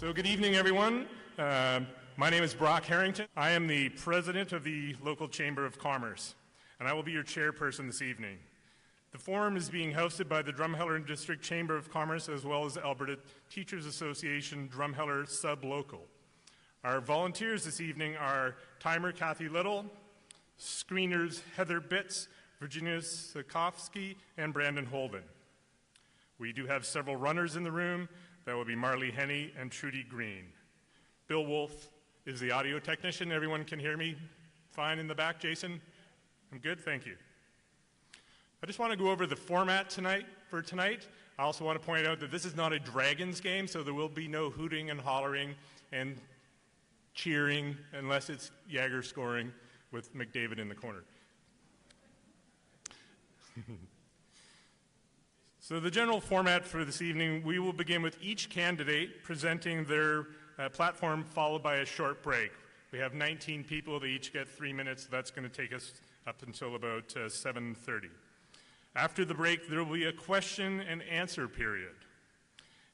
So good evening, everyone. My name is Brock Harrington. I am the president of the local Chamber of Commerce, and I will be your chairperson this evening. The forum is being hosted by the Drumheller District Chamber of Commerce as well as the Alberta Teachers Association Drumheller Sub-Local. Our volunteers this evening are timer Kathy Little, screeners Heather Bitts, Virginia Sikowski, and Brandon Holden. We do have several runners in the room. That will be Marley Henney and Trudy Green. Bill Wolf is the audio technician. Everyone can hear me fine in the back, Jason? I'm good, thank you. I just want to go over the format tonight. I also want to point out that this is not a Dragons game, so there will be no hooting and hollering and cheering unless it's Jagger scoring with McDavid in the corner. So the general format for this evening, we will begin with each candidate presenting their platform followed by a short break. We have 19 people, they each get 3 minutes. That's going to take us up until about 7:30. After the break, there will be a question and answer period.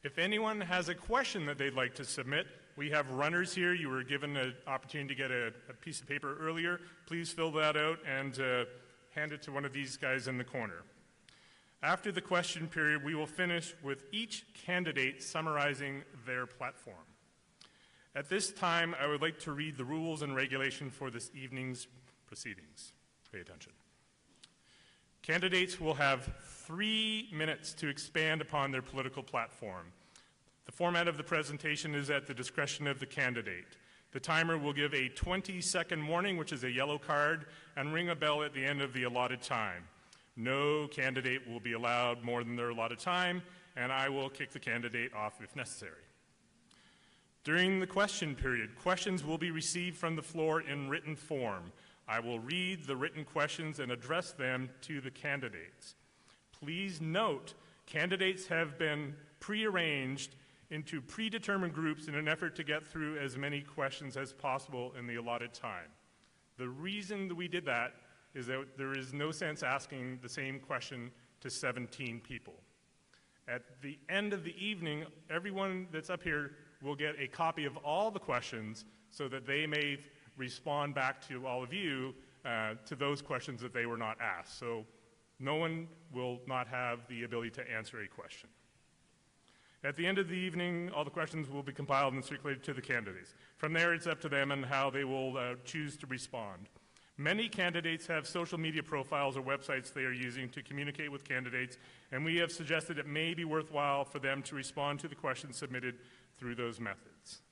If anyone has a question that they'd like to submit, we have runners here. You were given an opportunity to get a piece of paper earlier. Please fill that out and hand it to one of these guys in the corner. After the question period, we will finish with each candidate summarizing their platform. At this time, I would like to read the rules and regulation for this evening's proceedings. Pay attention. Candidates will have 3 minutes to expand upon their political platform. The format of the presentation is at the discretion of the candidate. The timer will give a 20-second warning, which is a yellow card, and ring a bell at the end of the allotted time. No candidate will be allowed more than their allotted time, and I will kick the candidate off if necessary. During the question period, questions will be received from the floor in written form. I will read the written questions and address them to the candidates. Please note, candidates have been prearranged into predetermined groups in an effort to get through as many questions as possible in the allotted time. The reason that we did that is that there is no sense asking the same question to 17 people. At the end of the evening, everyone that's up here will get a copy of all the questions so that they may respond back to all of you to those questions that they were not asked. So no one will not have the ability to answer a question. At the end of the evening, all the questions will be compiled and circulated to the candidates. From there, it's up to them and how they will choose to respond. Many candidates have social media profiles or websites they are using to communicate with candidates, and we have suggested it may be worthwhile for them to respond to the questions submitted through those methods.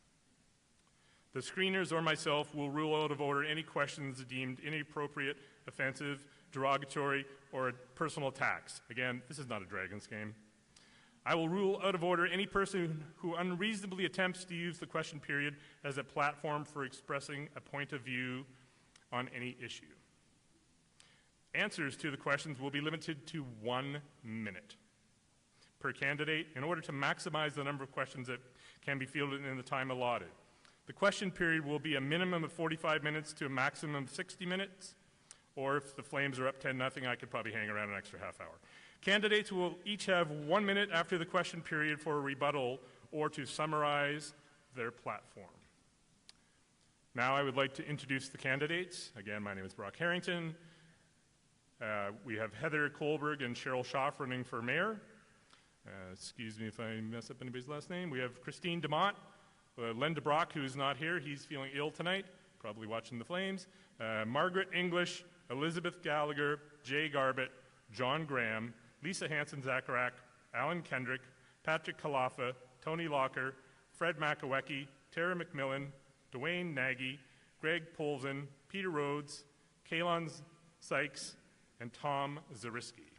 The screeners or myself will rule out of order any questions deemed inappropriate, offensive, derogatory, or personal attacks. Again, this is not a Dragons game. I will rule out of order any person who unreasonably attempts to use the question period as a platform for expressing a point of view on any issue. Answers to the questions will be limited to 1 minute per candidate in order to maximize the number of questions that can be fielded in the time allotted. The question period will be a minimum of 45 minutes to a maximum of 60 minutes, or if the Flames are up 10-0, I could probably hang around an extra half hour. Candidates will each have 1 minute after the question period for a rebuttal or to summarize their platform. Now I would like to introduce the candidates. Again, my name is Brock Harrington. We have Heather Kohlberg and Cheryl Schaff running for mayor. Excuse me if I mess up anybody's last name. We have Christine DeMott, Len DeBrock, who is not here. He's feeling ill tonight, probably watching the Flames. Margaret English, Elizabeth Gallagher, Jay Garbett, John Graham, Lisa Hansen-Zacharak, Alan Kendrick, Patrick Kalafa, Tony Locker, Fred Makawecki, Tara McMillan, Dwayne Nagy, Greg Polzin, Peter Rhodes, Kalon Sykes, and Tom Zariski.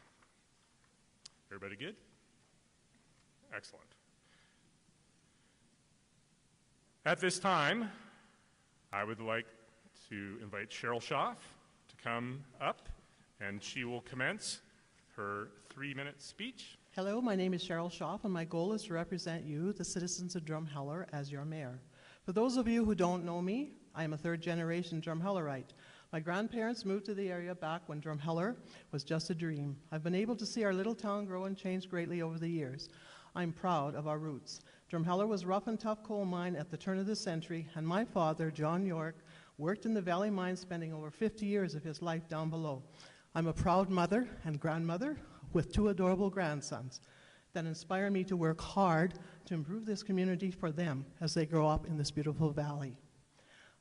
Everybody good? Excellent. At this time, I would like to invite Cheryl Schaff to come up, and she will commence her 3-minute speech. Hello, my name is Cheryl Schaff, and my goal is to represent you, the citizens of Drumheller, as your mayor. For those of you who don't know me, I am a third-generation Drumhellerite. My grandparents moved to the area back when Drumheller was just a dream. I've been able to see our little town grow and change greatly over the years. I'm proud of our roots. Drumheller was a rough and tough coal mine at the turn of the century, and my father, John York, worked in the Valley Mine, spending over 50 years of his life down below. I'm a proud mother and grandmother with 2 adorable grandsons that inspire me to work hard to improve this community for them as they grow up in this beautiful valley.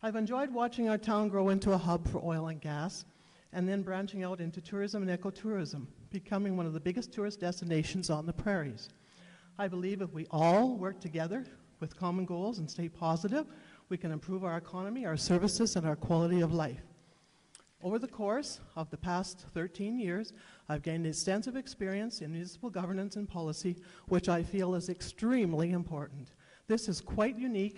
I've enjoyed watching our town grow into a hub for oil and gas, and then branching out into tourism and ecotourism, becoming one of the biggest tourist destinations on the prairies. I believe if we all work together with common goals and stay positive, we can improve our economy, our services, and our quality of life. Over the course of the past 13 years, I've gained extensive experience in municipal governance and policy, which I feel is extremely important. This is quite unique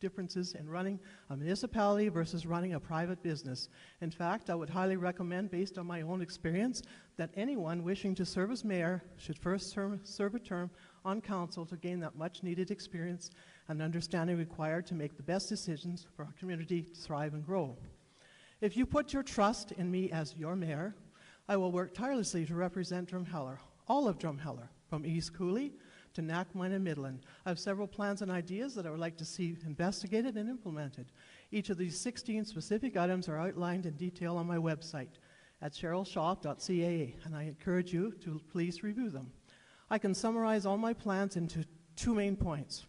differences in running a municipality versus running a private business. In fact, I would highly recommend, based on my own experience, that anyone wishing to serve as mayor should first serve a term on council to gain that much needed experience and understanding required to make the best decisions for our community to thrive and grow. If you put your trust in me as your mayor, I will work tirelessly to represent Drumheller, all of Drumheller, from East Cooley to Nackmine and Midland. I have several plans and ideas that I would like to see investigated and implemented. Each of these 16 specific items are outlined in detail on my website at cherylshop.ca, and I encourage you to please review them. I can summarize all my plans into 2 main points: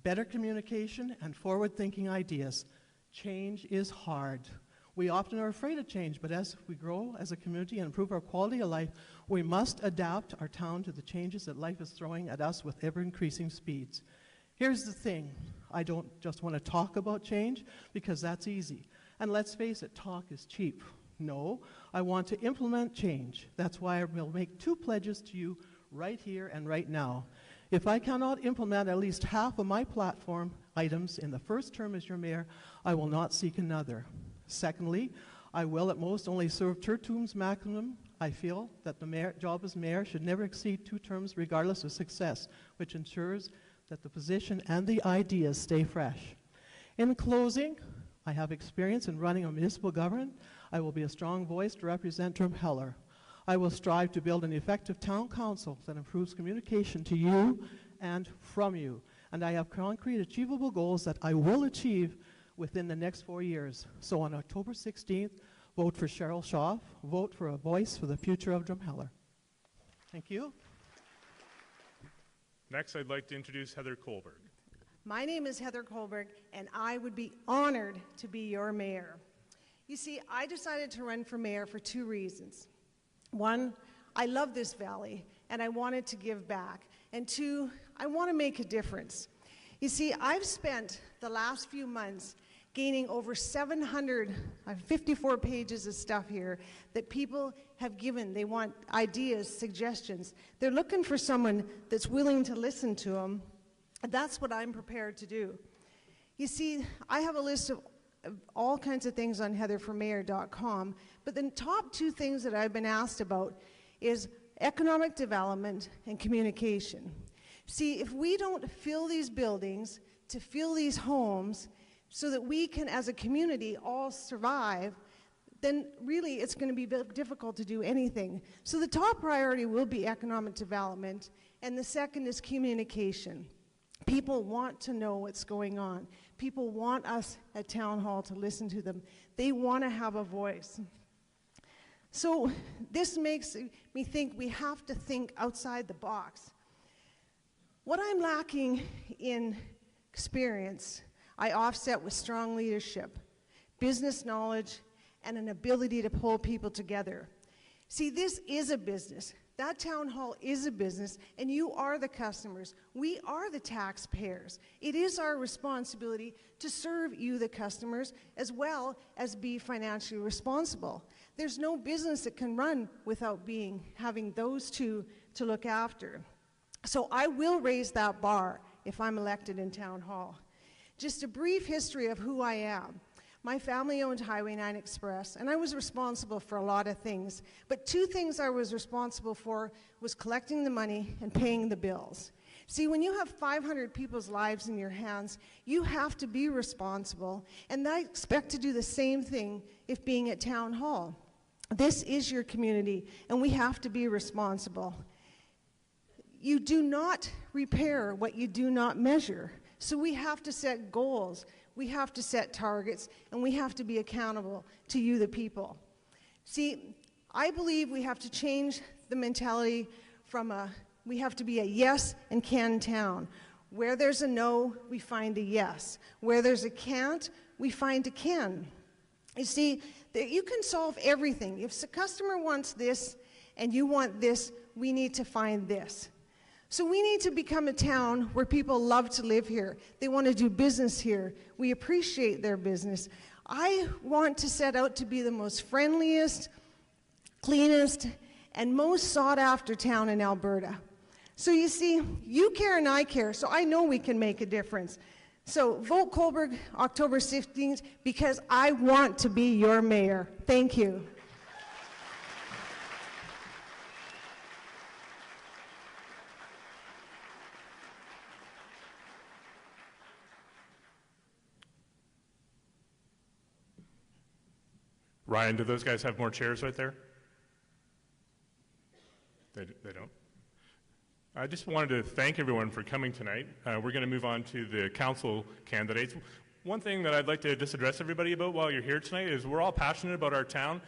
better communication and forward-thinking ideas. Change is hard. We often are afraid of change, but as we grow as a community and improve our quality of life, we must adapt our town to the changes that life is throwing at us with ever-increasing speeds. Here's the thing. I don't just want to talk about change, because that's easy. And let's face it, talk is cheap. No, I want to implement change. That's why I will make 2 pledges to you right here and right now. If I cannot implement at least half of my platform items in the first term as your mayor, I will not seek another. Secondly, I will at most only serve 2 terms maximum. I feel that the job as mayor should never exceed 2 terms regardless of success, which ensures that the position and the ideas stay fresh. In closing, I have experience in running a municipal government. I will be a strong voice to represent Drumheller. I will strive to build an effective town council that improves communication to you and from you. And I have concrete, achievable goals that I will achieve within the next 4 years. So on October 16th, vote for Cheryl Shaw. Vote for a voice for the future of Drumheller. Thank you. Next, I'd like to introduce Heather Kohlberg. My name is Heather Kohlberg, and I would be honored to be your mayor. You see, I decided to run for mayor for 2 reasons. 1, I love this valley, and I wanted to give back. And 2, I want to make a difference. You see, I've spent the last few months gaining over 54 pages of stuff here that people have given. They want ideas, suggestions. They're looking for someone that's willing to listen to them. That's what I'm prepared to do. You see, I have a list of all kinds of things on heatherformayor.com, but the top 2 things that I've been asked about is economic development and communication. See, if we don't fill these buildings, to fill these homes, so that we can, as a community, all survive, then really it's going to be difficult to do anything. So the top priority will be economic development, and the second is communication. People want to know what's going on. People want us at Town Hall to listen to them. They want to have a voice. So this makes me think we have to think outside the box. What I'm lacking in experience, I offset with strong leadership, business knowledge, and an ability to pull people together. See, this is a business. That town hall is a business, and you are the customers. We are the taxpayers. It is our responsibility to serve you, the customers, as well as be financially responsible. There's no business that can run without having those 2 to look after. So I will raise that bar if I'm elected in town hall. Just a brief history of who I am. My family owned Highway 9 Express, and I was responsible for a lot of things. But 2 things I was responsible for was collecting the money and paying the bills. See, when you have 500 people's lives in your hands, you have to be responsible, and I expect to do the same thing if being at Town Hall. This is your community, and we have to be responsible. you do not repair what you do not measure. So we have to set goals, we have to set targets, and we have to be accountable to you, the people. See, I believe we have to change the mentality from we have to be a yes and can town. Where there's a no, we find a yes. Where there's a can't, we find a can. You see, you can solve everything. If the customer wants this and you want this, we need to find this. So we need to become a town where people love to live here. They want to do business here. We appreciate their business. I want to set out to be the most friendliest, cleanest, and most sought-after town in Alberta. So you see, you care and I care, so I know we can make a difference. So vote Kohlberg October 16th because I want to be your mayor. Thank you. Ryan, do those guys have more chairs right there? They don't? I just wanted to thank everyone for coming tonight. We're going to move on to the council candidates. One thing that I'd like to just address everybody about while you're here tonight is we're all passionate about our town,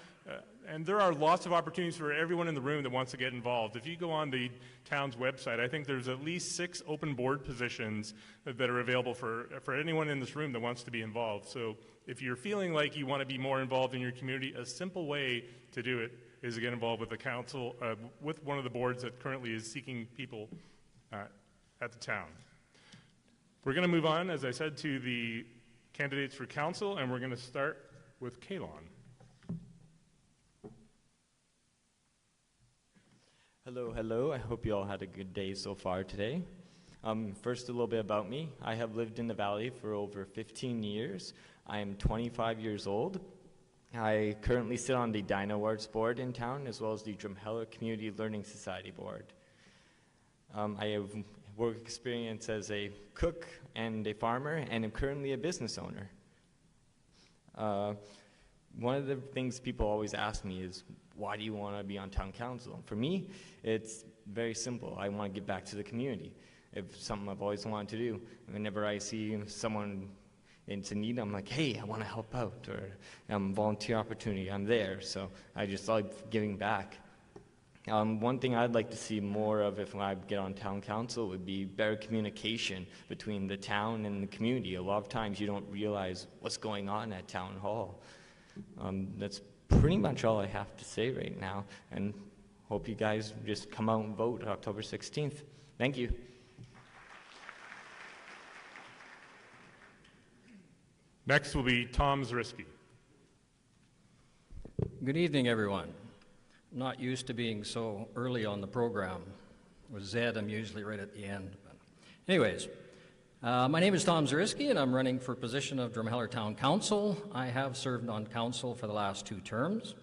and there are lots of opportunities for everyone in the room that wants to get involved. If you go on the town's website, I think there's at least 6 open board positions that are available for anyone in this room that wants to be involved. So if you're feeling like you want to be more involved in your community, a simple way to do it is to get involved with the council, with one of the boards that currently is seeking people at the town. We're going to move on, as I said, to the candidates for council, and we're going to start with Kalon. Hello, hello. I hope you all had a good day so far today. First, a little bit about me. I have lived in the Valley for over 15 years. I am 25 years old. I currently sit on the Dino Arts board in town, as well as the Drumheller Community Learning Society board. I have work experience as a cook and a farmer, and am currently a business owner. One of the things people always ask me is, why do you want to be on town council? For me, it's very simple. I want to give back to the community. It's something I've always wanted to do. Whenever I see someone into need, I'm like, hey, I want to help out, or volunteer opportunity, I'm there. So I just like giving back. One thing I'd like to see more of if I get on town council would be better communication between the town and the community. A lot of times you don't realize what's going on at town hall. That's pretty much all I have to say right now, and hope you guys just come out and vote October 16th. Thank you. Next will be Tom Zariski. Good evening, everyone. I'm not used to being so early on the program. With Zed, I'm usually right at the end. But anyways, my name is Tom Zariski, and I'm running for position of Drumheller Town Council. I have served on council for the last 2 terms.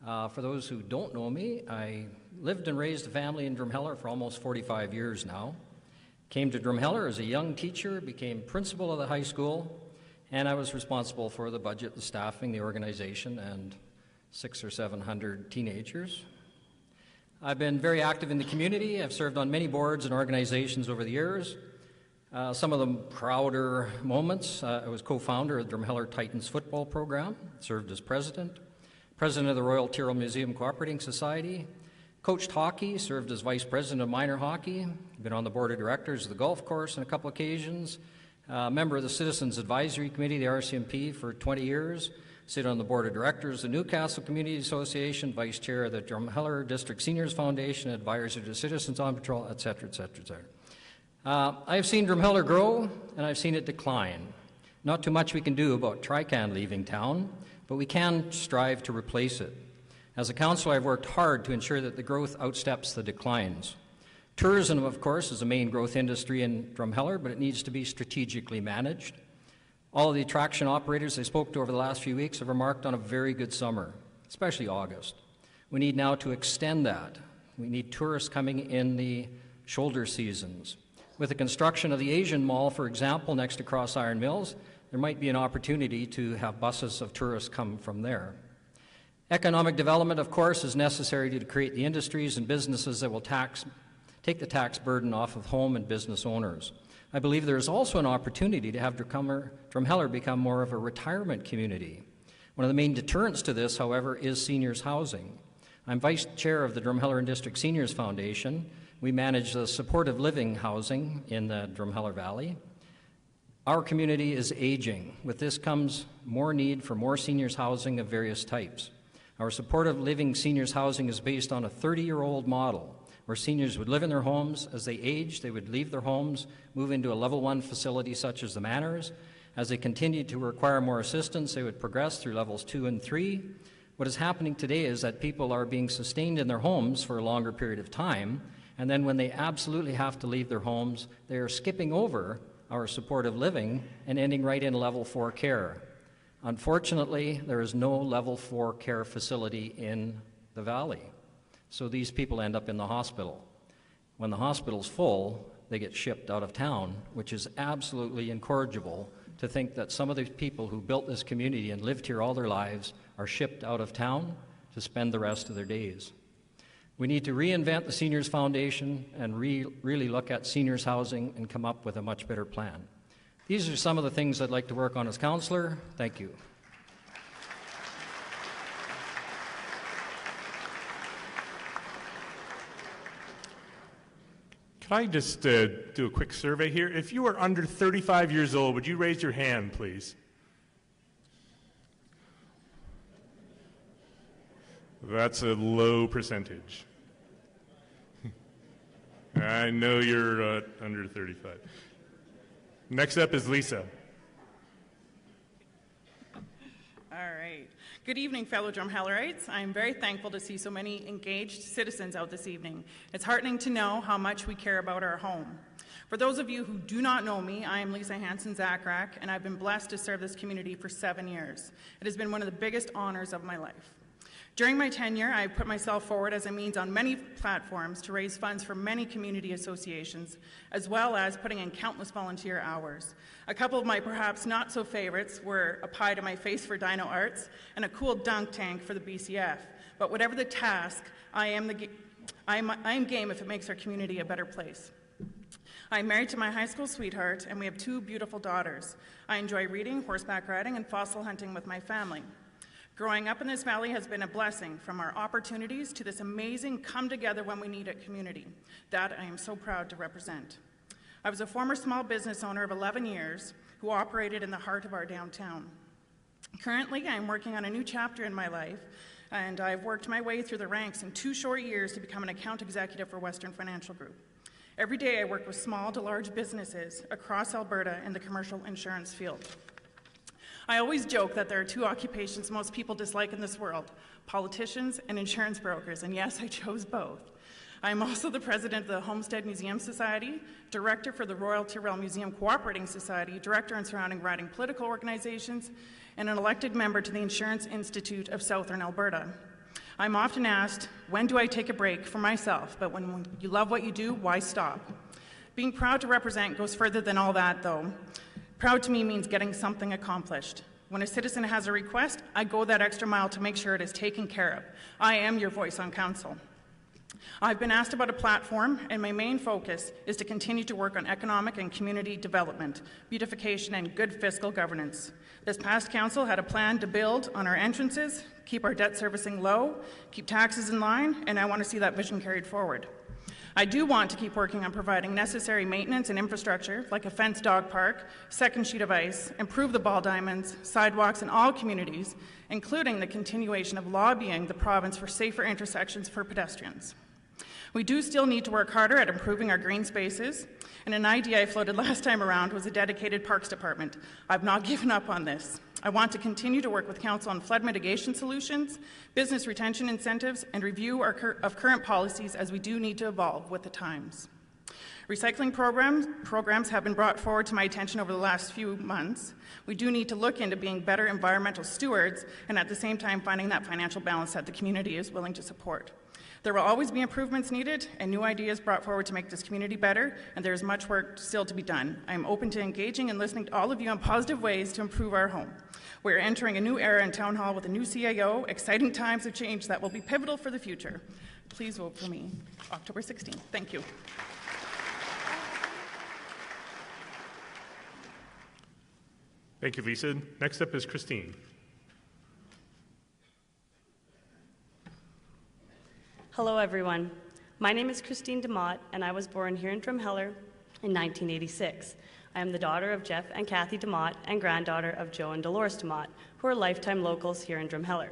For those who don't know me, I lived and raised a family in Drumheller for almost 45 years now. Came to Drumheller as a young teacher, became principal of the high school, and I was responsible for the budget, the staffing, the organization, and 600 or 700 teenagers. I've been very active in the community. I've served on many boards and organizations over the years. Some of the prouder moments, I was co-founder of the Drumheller Titans football program, served as president of the Royal Tyrrell Museum Cooperating Society, coached hockey, served as vice president of minor hockey, been on the board of directors of the golf course on a couple occasions, member of the Citizens Advisory Committee, the RCMP, for 20 years, sit on the board of directors of the Newcastle Community Association, vice chair of the Drumheller District Seniors Foundation, advisor to Citizens on Patrol, etc., etc., etc. I've seen Drumheller grow, and I've seen it decline. Not too much we can do about Trican leaving town, but we can strive to replace it. As a councillor, I've worked hard to ensure that the growth outsteps the declines. Tourism, of course, is a main growth industry in Drumheller, but it needs to be strategically managed. All of the attraction operators I spoke to over the last few weeks have remarked on a very good summer, especially August. We need now to extend that. We need tourists coming in the shoulder seasons. With the construction of the Asian Mall, for example, next to Cross Iron Mills, there might be an opportunity to have buses of tourists come from there. Economic development, of course, is necessary to create the industries and businesses that will take the tax burden off of home and business owners. I believe there is also an opportunity to have Drumheller become more of a retirement community. One of the main deterrents to this, however, is seniors housing. I'm vice chair of the Drumheller and District Seniors Foundation. We manage the supportive living housing in the Drumheller Valley. Our community is aging. With this comes more need for more seniors housing of various types. Our supportive living seniors housing is based on a 30-year-old model where seniors would live in their homes. As they age, they would leave their homes, move into a level 1 facility such as the Manors. As they continued to require more assistance, they would progress through levels 2 and 3. What is happening today is that people are being sustained in their homes for a longer period of time, and then when they absolutely have to leave their homes, they are skipping over our supportive living and ending right in level 4 care. Unfortunately, there is no level 4 care facility in the valley. So these people end up in the hospital. When the hospital's full, they get shipped out of town, which is absolutely incorrigible to think that some of the people who built this community and lived here all their lives are shipped out of town to spend the rest of their days. We need to reinvent the Seniors Foundation and really look at seniors housing and come up with a much better plan. These are some of the things I'd like to work on as councillor. Thank you. Could I just do a quick survey here? If you are under 35 years old, would you raise your hand, please? That's a low percentage. I know you're under 35. Next up is Lisa. All right. Good evening, fellow Drumhellerites. I'm very thankful to see so many engaged citizens out this evening. It's heartening to know how much we care about our home. For those of you who do not know me, I am Lisa Hansen-Zachrach, and I've been blessed to serve this community for 7 years. It has been one of the biggest honors of my life. During my tenure, I put myself forward as a means on many platforms to raise funds for many community associations, as well as putting in countless volunteer hours. A couple of my perhaps not so favorites were a pie to my face for Dino Arts and a cool dunk tank for the BCF. But whatever the task, I am game if it makes our community a better place. I'm married to my high school sweetheart, and we have 2 beautiful daughters. I enjoy reading, horseback riding, and fossil hunting with my family. Growing up in this valley has been a blessing, from our opportunities to this amazing come together when we need it community that I am so proud to represent. I was a former small business owner of 11 years who operated in the heart of our downtown. Currently, I am working on a new chapter in my life, and I've worked my way through the ranks in 2 short years to become an account executive for Western Financial Group. Every day I work with small to large businesses across Alberta in the commercial insurance field. I always joke that there are 2 occupations most people dislike in this world, politicians and insurance brokers, and yes, I chose both. I am also the president of the Homestead Museum Society, director for the Royal Tyrrell Museum Cooperating Society, director in surrounding riding political organizations, and an elected member to the Insurance Institute of Southern Alberta. I'm often asked, when do I take a break for myself? But when you love what you do, why stop? Being proud to represent goes further than all that, though. Proud to me means getting something accomplished. When a citizen has a request, I go that extra mile to make sure it is taken care of. I am your voice on council. I've been asked about a platform, and my main focus is to continue to work on economic and community development, beautification, and good fiscal governance. This past council had a plan to build on our entrances, keep our debt servicing low, keep taxes in line, and I want to see that vision carried forward. I do want to keep working on providing necessary maintenance and infrastructure, like a fenced dog park, second sheet of ice, improve the ball diamonds, sidewalks in all communities, including the continuation of lobbying the province for safer intersections for pedestrians. We do still need to work harder at improving our green spaces, and an idea I floated last time around was a dedicated parks department. I've not given up on this. I want to continue to work with Council on flood mitigation solutions, business retention incentives, and review of current policies, as we do need to evolve with the times. Recycling programs have been brought forward to my attention over the last few months. We do need to look into being better environmental stewards and at the same time finding that financial balance that the community is willing to support. There will always be improvements needed and new ideas brought forward to make this community better, and there is much work still to be done. I am open to engaging and listening to all of you on positive ways to improve our home. We are entering a new era in Town Hall with a new CAO, exciting times of change that will be pivotal for the future. Please vote for me October 16th. Thank you. Thank you, Lisa. Next up is Christine. Hello, everyone. My name is Christine DeMott, and I was born here in Drumheller in 1986. I am the daughter of Jeff and Kathy DeMott and granddaughter of Joe and Dolores DeMott, who are lifetime locals here in Drumheller.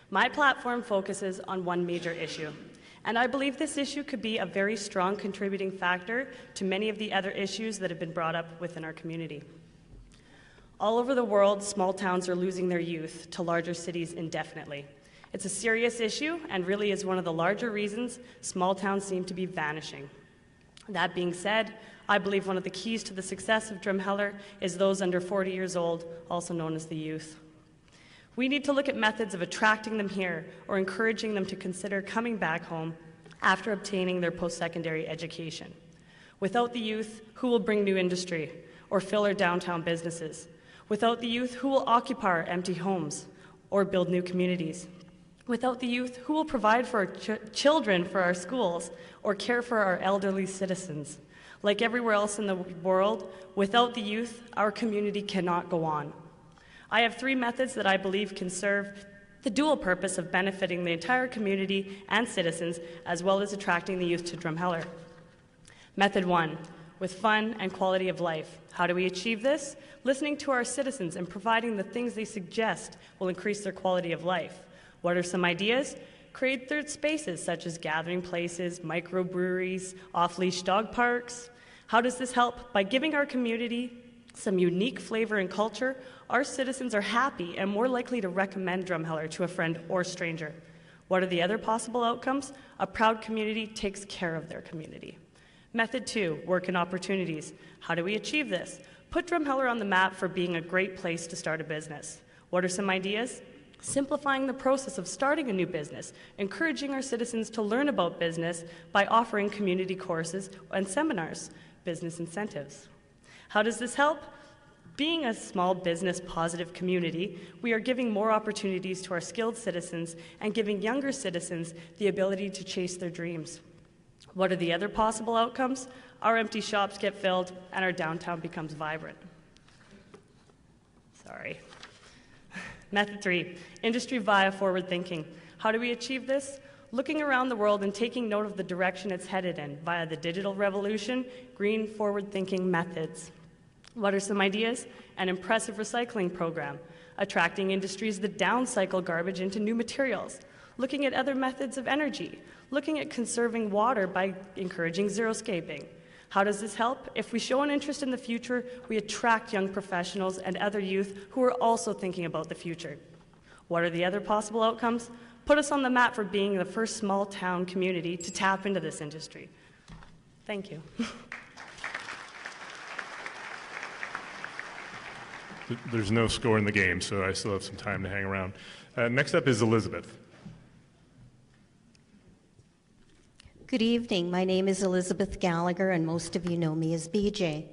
My platform focuses on one major issue, and I believe this issue could be a very strong contributing factor to many of the other issues that have been brought up within our community. All over the world, small towns are losing their youth to larger cities indefinitely. It's a serious issue and really is one of the larger reasons small towns seem to be vanishing. That being said, I believe one of the keys to the success of Drumheller is those under 40 years old, also known as the youth. We need to look at methods of attracting them here or encouraging them to consider coming back home after obtaining their post-secondary education. Without the youth, who will bring new industry or fill our downtown businesses? Without the youth, who will occupy our empty homes or build new communities? Without the youth, who will provide for our children for our schools or care for our elderly citizens? Like everywhere else in the world, without the youth, our community cannot go on. I have 3 methods that I believe can serve the dual purpose of benefiting the entire community and citizens, as well as attracting the youth to Drumheller. Method 1, with fun and quality of life. How do we achieve this? Listening to our citizens and providing the things they suggest will increase their quality of life. What are some ideas? Create third spaces such as gathering places, microbreweries, off-leash dog parks. How does this help? By giving our community some unique flavor and culture, our citizens are happy and more likely to recommend Drumheller to a friend or stranger. What are the other possible outcomes? A proud community takes care of their community. Method 2, work and opportunities. How do we achieve this? Put Drumheller on the map for being a great place to start a business. What are some ideas? Simplifying the process of starting a new business, encouraging our citizens to learn about business by offering community courses and seminars, business incentives. How does this help? Being a small business positive community, we are giving more opportunities to our skilled citizens and giving younger citizens the ability to chase their dreams. What are the other possible outcomes? Our empty shops get filled and our downtown becomes vibrant. Sorry. Method 3, industry via forward thinking. How do we achieve this? Looking around the world and taking note of the direction it's headed in via the digital revolution, green forward thinking methods. What are some ideas? An impressive recycling program, attracting industries that downcycle garbage into new materials, looking at other methods of energy, looking at conserving water by encouraging xeriscaping. How does this help? If we show an interest in the future, we attract young professionals and other youth who are also thinking about the future. What are the other possible outcomes? Put us on the map for being the first small town community to tap into this industry. Thank you. There's no score in the game, so I still have some time to hang around. Next up is Elizabeth. Good evening. My name is Elizabeth Gallagher, and most of you know me as BJ.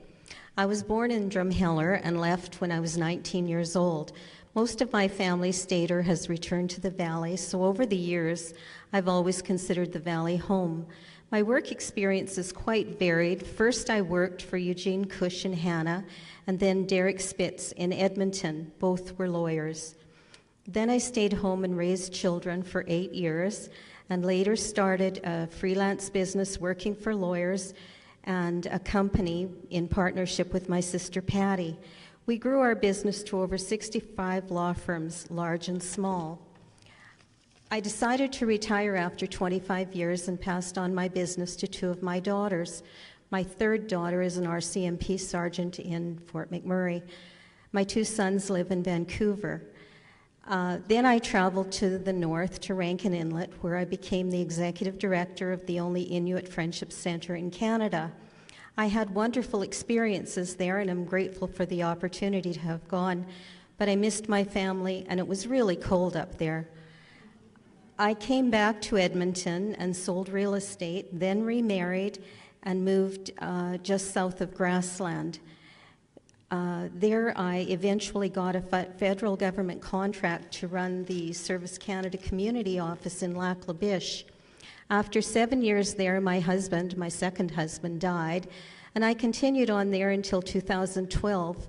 I was born in Drumheller and left when I was 19 years old. Most of my family stayed or has returned to the Valley, so over the years, I've always considered the Valley home. My work experience is quite varied. First, I worked for Eugene Cush and Hannah, and then Derek Spitz in Edmonton. Both were lawyers. Then I stayed home and raised children for 8 years, and later started a freelance business working for lawyers and a company in partnership with my sister Patty. We grew our business to over 65 law firms, large and small. I decided to retire after 25 years and passed on my business to 2 of my daughters. My third daughter is an RCMP sergeant in Fort McMurray. My 2 sons live in Vancouver. Then I traveled to the north to Rankin Inlet, where I became the executive director of the only Inuit Friendship Center in Canada. I had wonderful experiences there, and I'm grateful for the opportunity to have gone, but I missed my family, and it was really cold up there. I came back to Edmonton and sold real estate, then remarried and moved just south of Grassland. There I eventually got a federal government contract to run the Service Canada Community Office in Lac La Biche. After 7 years there, my second husband, died, and I continued on there until 2012.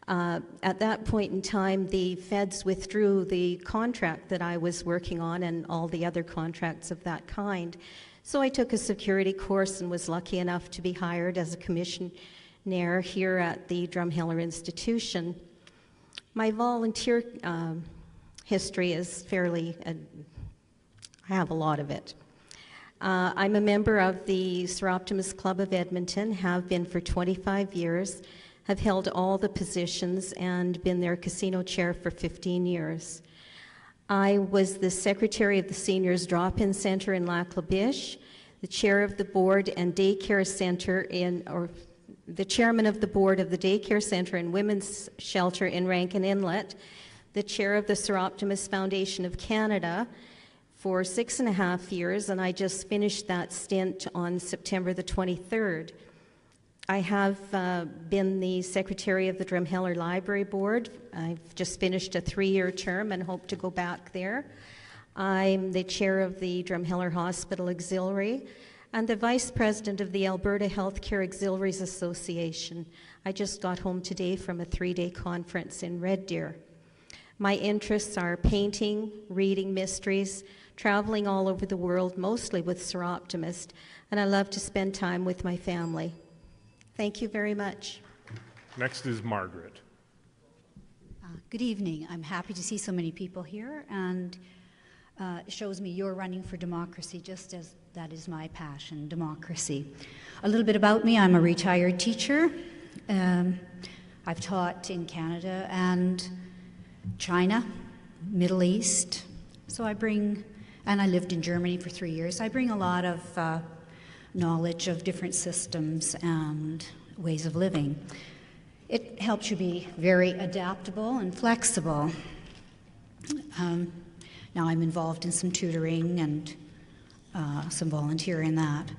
At that point in time, the feds withdrew the contract that I was working on and all the other contracts of that kind. So I took a security course and was lucky enough to be hired as a commissioner here at the Drumheller Institution. My volunteer history is I have a lot of it. I'm a member of the Seroptimus Club of Edmonton, have been for 25 years, have held all the positions and been their casino chair for 15 years. I was the secretary of the Seniors Drop-In Center in Lac La Biche, the chair of the board and daycare center the chairman of the board of the daycare center and women's shelter in Rankin Inlet, the chair of the Seroptimus Foundation of Canada for 6.5 years, and I just finished that stint on September the 23rd. I have been the secretary of the Drumheller Library Board. I've just finished a 3-year term and hope to go back there. I'm the chair of the Drumheller Hospital Auxiliary and the vice president of the Alberta Healthcare Auxiliaries Association. I just got home today from a 3-day conference in Red Deer. My interests are painting, reading mysteries, traveling all over the world, mostly with Seroptimist, and I love to spend time with my family. Thank you very much. Next is Margaret. Good evening. I'm happy to see so many people here, and it shows me you're running for democracy, just as that is my passion, democracy. A little bit about me. I'm a retired teacher. I've taught in Canada and China, Middle East. So and I lived in Germany for 3 years. I bring a lot of knowledge of different systems and ways of living. It helps you be very adaptable and flexible. Now I'm involved in some tutoring and some volunteer in that.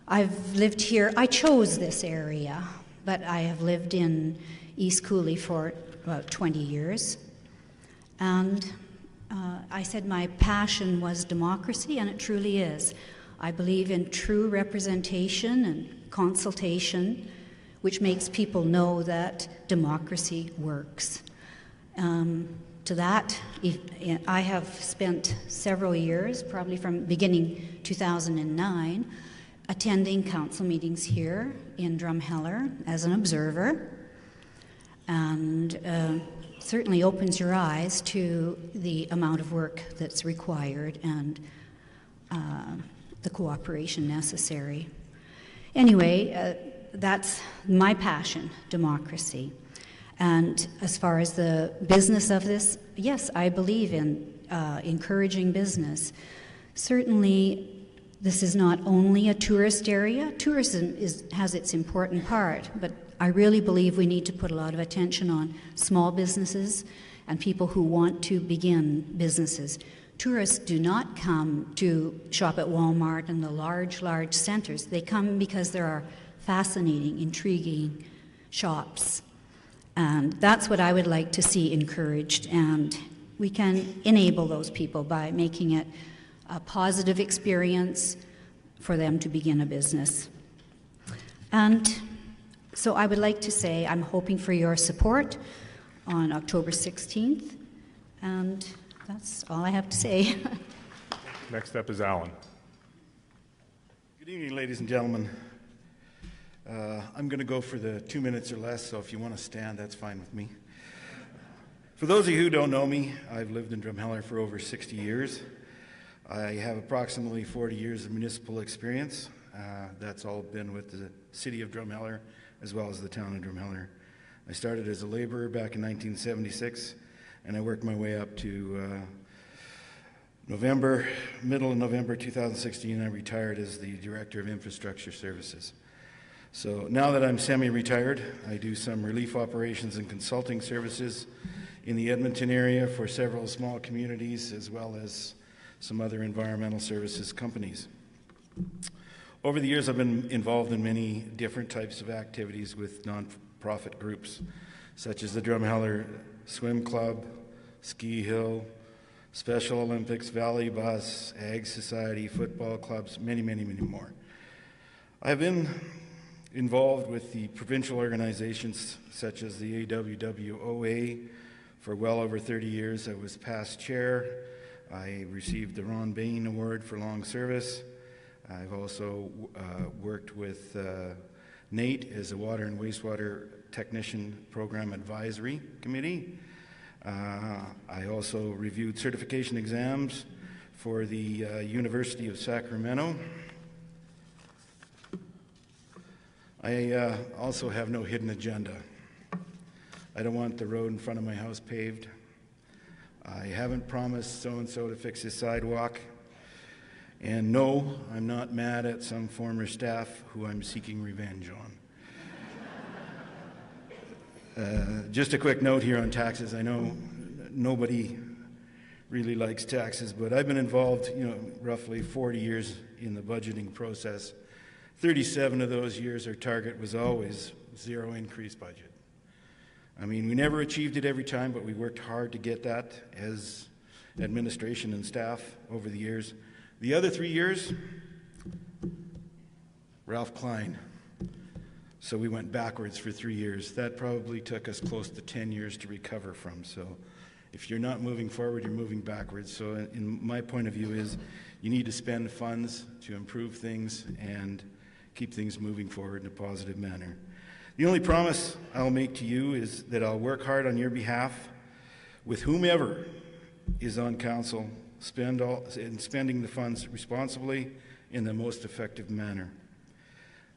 I've lived here, I chose this area, but I have lived in East Cooley for about 20 years. And I said my passion was democracy, and it truly is. I believe in true representation and consultation, which makes people know that democracy works. To that, I have spent several years, probably from beginning 2009, attending council meetings here in Drumheller as an observer, and certainly opens your eyes to the amount of work that's required and the cooperation necessary. Anyway, that's my passion, democracy. And as far as the business of this, yes, I believe in encouraging business. Certainly, this is not only a tourist area. Tourism has its important part, but I really believe we need to put a lot of attention on small businesses and people who want to begin businesses. Tourists do not come to shop at Walmart and the large centers. They come because there are fascinating, intriguing shops. And that's what I would like to see encouraged, and we can enable those people by making it a positive experience for them to begin a business. And so I would like to say I'm hoping for your support on October 16th, and that's all I have to say. Next up is Alan. Good evening, ladies and gentlemen. I'm going to go for the 2 minutes or less, so if you want to stand, that's fine with me. For those of you who don't know me, I've lived in Drumheller for over 60 years. I have approximately 40 years of municipal experience. That's all been with the city of Drumheller as well as the town of Drumheller. I started as a laborer back in 1976, and I worked my way up to middle of November 2016, I retired as the Director of Infrastructure Services. So now that I'm semi-retired, I do some relief operations and consulting services in the Edmonton area for several small communities as well as some other environmental services companies. Over the years, I've been involved in many different types of activities with non-profit groups, such as the Drumheller Swim Club, Ski Hill, Special Olympics, Valley Bus, Ag Society, football clubs, many, many, many more. I've been involved with the provincial organizations such as the AWWOA for well over 30 years. I was past chair. I received the Ron Bain Award for long service. I've also worked with Nate as a water and wastewater technician program advisory committee. I also reviewed certification exams for the University of Sacramento. I also have no hidden agenda. I don't want the road in front of my house paved. I haven't promised so-and-so to fix his sidewalk. And no, I'm not mad at some former staff who I'm seeking revenge on. Just a quick note here on taxes. I know nobody really likes taxes, but I've been involved, roughly 40 years in the budgeting process. 37 of those years, our target was always zero increase budget. I mean, we never achieved it every time, but we worked hard to get that as administration and staff over the years. The other 3 years, Ralph Klein. So we went backwards for 3 years. That probably took us close to 10 years to recover from. So if you're not moving forward, you're moving backwards. So in my point of view is you need to spend funds to improve things and keep things moving forward in a positive manner. The only promise I'll make to you is that I'll work hard on your behalf with whomever is on council, spending the funds responsibly in the most effective manner.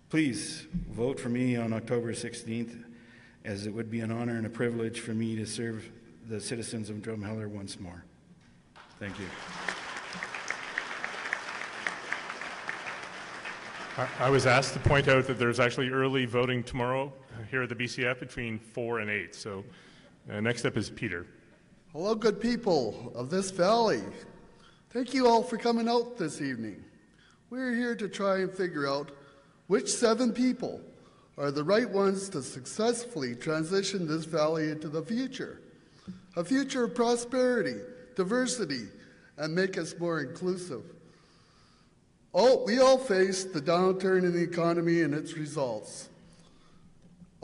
Please vote for me on October 16th, as it would be an honor and a privilege for me to serve the citizens of Drumheller once more. Thank you. I was asked to point out that there's actually early voting tomorrow here at the BCF between 4 and 8. So next up is Peter. Hello, good people of this valley. Thank you all for coming out this evening. We're here to try and figure out which 7 people are the right ones to successfully transition this valley into the future. A future of prosperity, diversity, and make us more inclusive. We all face the downturn in the economy and its results.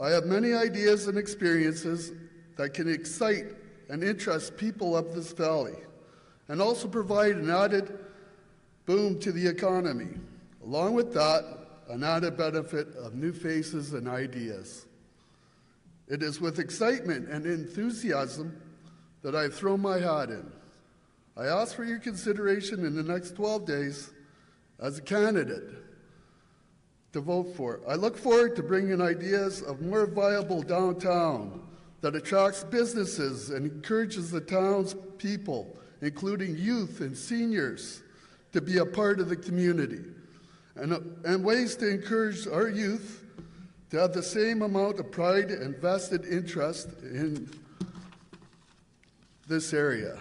I have many ideas and experiences that can excite and interest people up this valley, and also provide an added boom to the economy. Along with that, an added benefit of new faces and ideas. It is with excitement and enthusiasm that I've thrown my hat in. I ask for your consideration in the next 12 days as a candidate to vote for. I look forward to bringing ideas of more viable downtown that attracts businesses and encourages the town's people, including youth and seniors, to be a part of the community, and ways to encourage our youth to have the same amount of pride and vested interest in this area,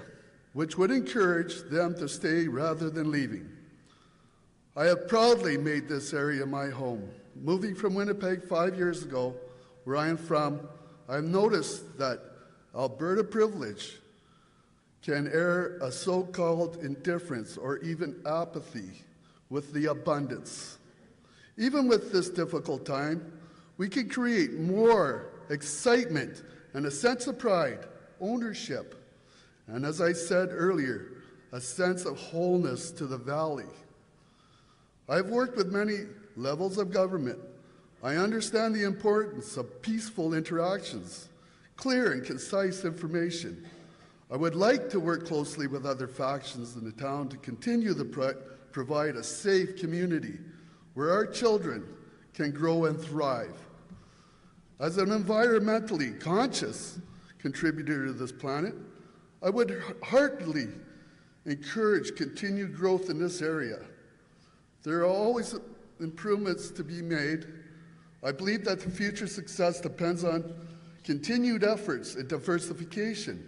which would encourage them to stay rather than leaving. I have proudly made this area my home. Moving from Winnipeg 5 years ago, where I am from, I've noticed that Alberta privilege can err a so-called indifference or even apathy with the abundance. Even with this difficult time, we can create more excitement and a sense of pride, ownership, and as I said earlier, a sense of wholeness to the valley. I've worked with many levels of government. I understand the importance of peaceful interactions, clear and concise information. I would like to work closely with other factions in the town to continue to provide a safe community where our children can grow and thrive. As an environmentally conscious contributor to this planet, I would heartily encourage continued growth in this area. There are always improvements to be made. I believe that the future success depends on continued efforts in diversification.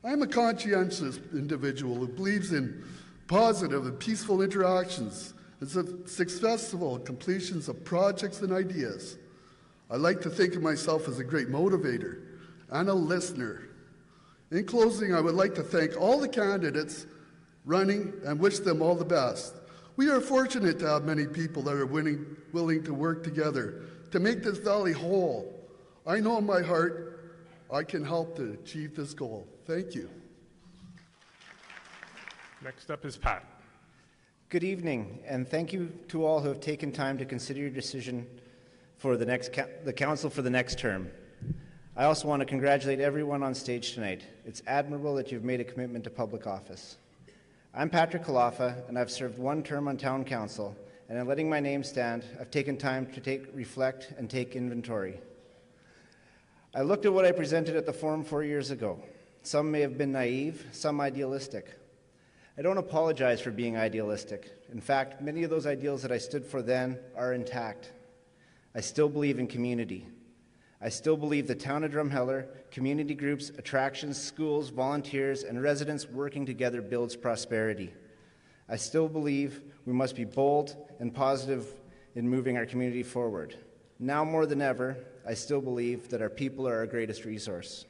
I am a conscientious individual who believes in positive and peaceful interactions and successful completions of projects and ideas. I like to think of myself as a great motivator and a listener. In closing, I would like to thank all the candidates running and wish them all the best. We are fortunate to have many people that are willing to work together to make this valley whole. I know in my heart I can help to achieve this goal. Thank you. Next up is Pat. Good evening, and thank you to all who have taken time to consider your decision for the council for the next term. I also want to congratulate everyone on stage tonight. It's admirable that you've made a commitment to public office. I'm Patrick Kalafa, and I've served one term on town council, and in letting my name stand, I've taken time to reflect and take inventory. I looked at what I presented at the forum 4 years ago. Some may have been naive, some idealistic. I don't apologize for being idealistic. In fact, many of those ideals that I stood for then are intact. I still believe in community. I still believe the town of Drumheller, community groups, attractions, schools, volunteers, and residents working together builds prosperity. I still believe we must be bold and positive in moving our community forward. Now more than ever, I still believe that our people are our greatest resource.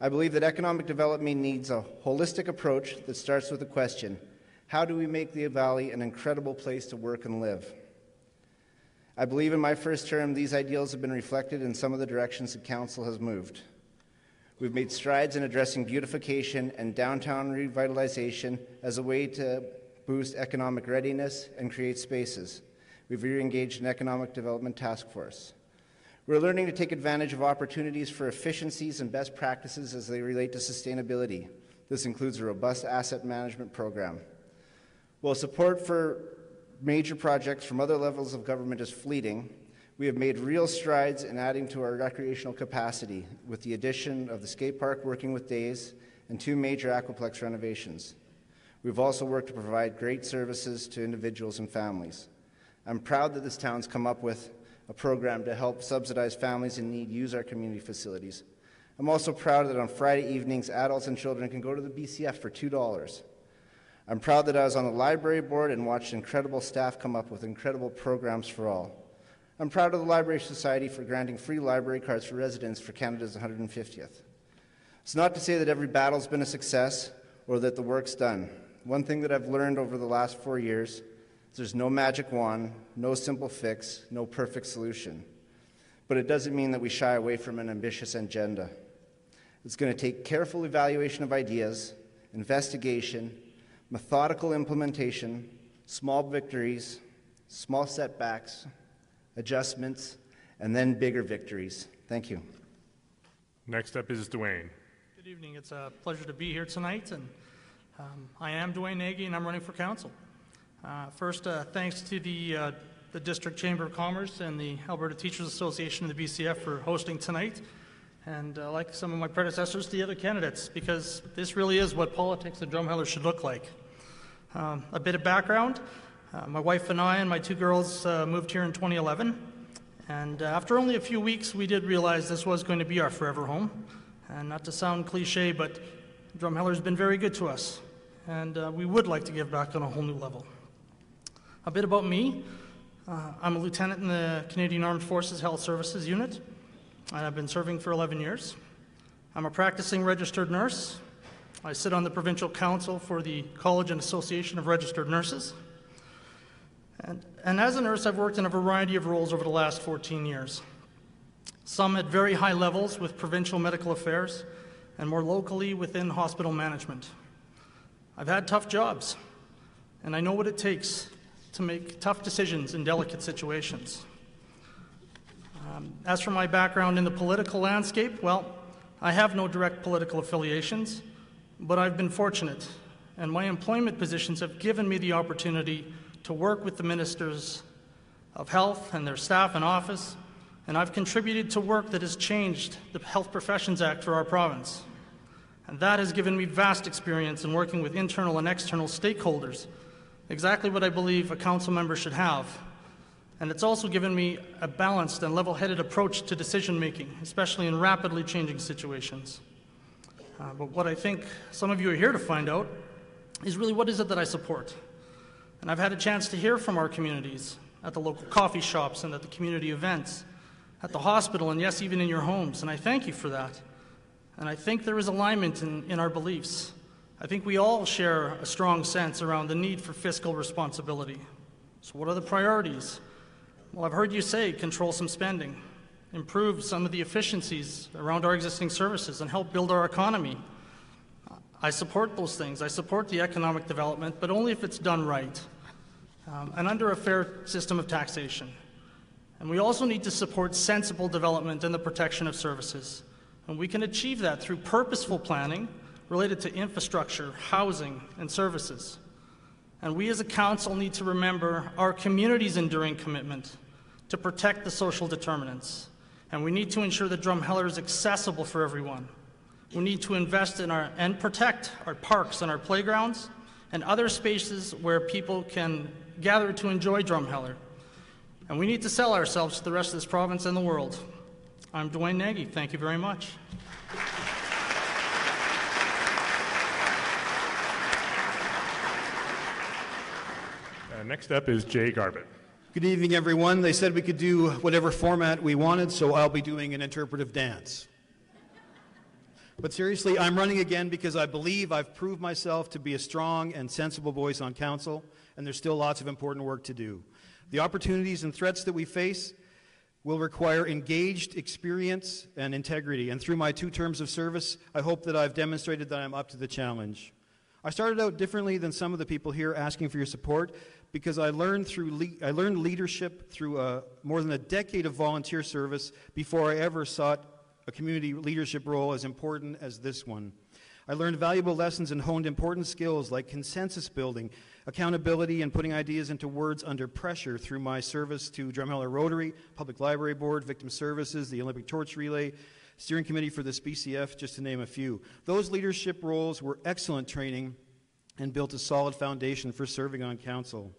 I believe that economic development needs a holistic approach that starts with the question, how do we make the Valley an incredible place to work and live? I believe in my first term, these ideals have been reflected in some of the directions the Council has moved. We've made strides in addressing beautification and downtown revitalization as a way to boost economic readiness and create spaces. We've re-engaged an economic development task force. We're learning to take advantage of opportunities for efficiencies and best practices as they relate to sustainability. This includes a robust asset management program. While support for major projects from other levels of government is fleeting, we have made real strides in adding to our recreational capacity with the addition of the skate park working with Days and 2 major aquaplex renovations. We've also worked to provide great services to individuals and families. I'm proud that this town's come up with a program to help subsidize families in need use our community facilities. I'm also proud that on Friday evenings, adults and children can go to the BCF for $2. I'm proud that I was on the library board and watched incredible staff come up with incredible programs for all. I'm proud of the Library Society for granting free library cards for residents for Canada's 150th. It's not to say that every battle's been a success or that the work's done. One thing that I've learned over the last 4 years is there's no magic wand, no simple fix, no perfect solution. But it doesn't mean that we shy away from an ambitious agenda. It's going to take careful evaluation of ideas, investigation, methodical implementation, small victories, small setbacks, adjustments, and then bigger victories. Thank you. Next up is Dwayne. Good evening. It's a pleasure to be here tonight, and I am Dwayne Nagy, and I'm running for council. First, thanks to the District Chamber of Commerce and the Alberta Teachers Association and the BCF for hosting tonight, and like some of my predecessors, the other candidates, because this really is what politics in Drumheller should look like. A bit of background. My wife and I and my 2 girls moved here in 2011, and after only a few weeks, we did realize this was going to be our forever home. And not to sound cliche, but Drumheller's been very good to us, and we would like to give back on a whole new level. A bit about me. I'm a lieutenant in the Canadian Armed Forces Health Services Unit, and I've been serving for 11 years. I'm a practicing registered nurse. I sit on the Provincial Council for the College and Association of Registered Nurses. And as a nurse, I've worked in a variety of roles over the last 14 years. Some at very high levels with provincial medical affairs, and more locally within hospital management. I've had tough jobs, and I know what it takes to make tough decisions in delicate situations. As for my background in the political landscape, well, I have no direct political affiliations, but I've been fortunate, and my employment positions have given me the opportunity to work with the ministers of health and their staff in office, and I've contributed to work that has changed the Health Professions Act for our province. And that has given me vast experience in working with internal and external stakeholders, exactly what I believe a council member should have. And it's also given me a balanced and level-headed approach to decision-making, especially in rapidly changing situations. But what I think some of you are here to find out is really what is it that I support. And I've had a chance to hear from our communities at the local coffee shops and at the community events, at the hospital, and yes, even in your homes, and I thank you for that. And I think there is alignment in our beliefs. I think we all share a strong sense around the need for fiscal responsibility. So what are the priorities? Well, I've heard you say control some spending, improve some of the efficiencies around our existing services, and help build our economy. I support those things. I support the economic development, but only if it's done right and under a fair system of taxation. And we also need to support sensible development and the protection of services. And we can achieve that through purposeful planning related to infrastructure, housing, and services. And we as a council need to remember our community's enduring commitment to protect the social determinants. And we need to ensure that Drumheller is accessible for everyone. We need to invest in and protect our parks and our playgrounds and other spaces where people can gather to enjoy Drumheller. And we need to sell ourselves to the rest of this province and the world. I'm Dwayne Nagy. Thank you very much. Next up is Jay Garbett. Good evening, everyone. They said we could do whatever format we wanted, so I'll be doing an interpretive dance. But seriously, I'm running again because I believe I've proved myself to be a strong and sensible voice on council, and there's still lots of important work to do. The opportunities and threats that we face will require engaged experience and integrity, and through my 2 terms of service, I hope that I've demonstrated that I'm up to the challenge. I started out differently than some of the people here asking for your support because I learned leadership through more than a decade of volunteer service before I ever sought a community leadership role as important as this one. I learned valuable lessons and honed important skills like consensus building, accountability, and putting ideas into words under pressure through my service to Drumheller Rotary, Public Library Board, Victim Services, the Olympic Torch Relay, Steering Committee for this BCF, just to name a few. Those leadership roles were excellent training and built a solid foundation for serving on council.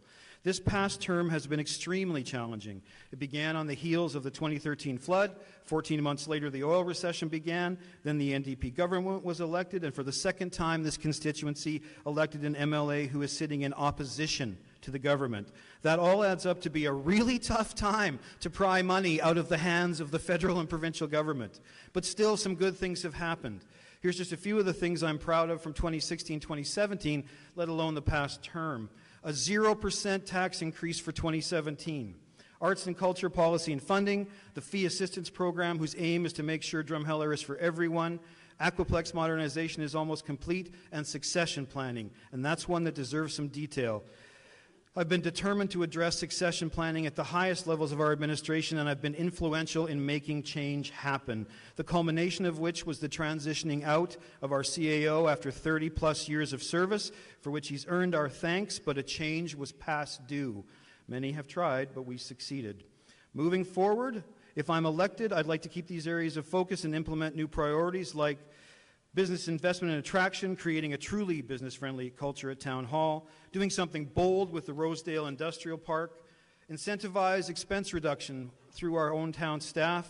This past term has been extremely challenging. It began on the heels of the 2013 flood. 14 months later, the oil recession began. Then the NDP government was elected, and for the second time, this constituency elected an MLA who is sitting in opposition to the government. That all adds up to be a really tough time to pry money out of the hands of the federal and provincial government. But still, some good things have happened. Here's just a few of the things I'm proud of from 2016-2017, let alone the past term. A 0% tax increase for 2017. Arts and culture policy and funding, the fee assistance program whose aim is to make sure Drumheller is for everyone. Aquaplex modernization is almost complete, and succession planning, and that's one that deserves some detail. I've been determined to address succession planning at the highest levels of our administration, and I've been influential in making change happen, the culmination of which was the transitioning out of our CAO after 30-plus years of service, for which he's earned our thanks, but a change was past due. Many have tried, but we succeeded. Moving forward, if I'm elected, I'd like to keep these areas of focus and implement new priorities like business investment and attraction, creating a truly business-friendly culture at Town Hall, doing something bold with the Rosedale Industrial Park, incentivize expense reduction through our own town staff,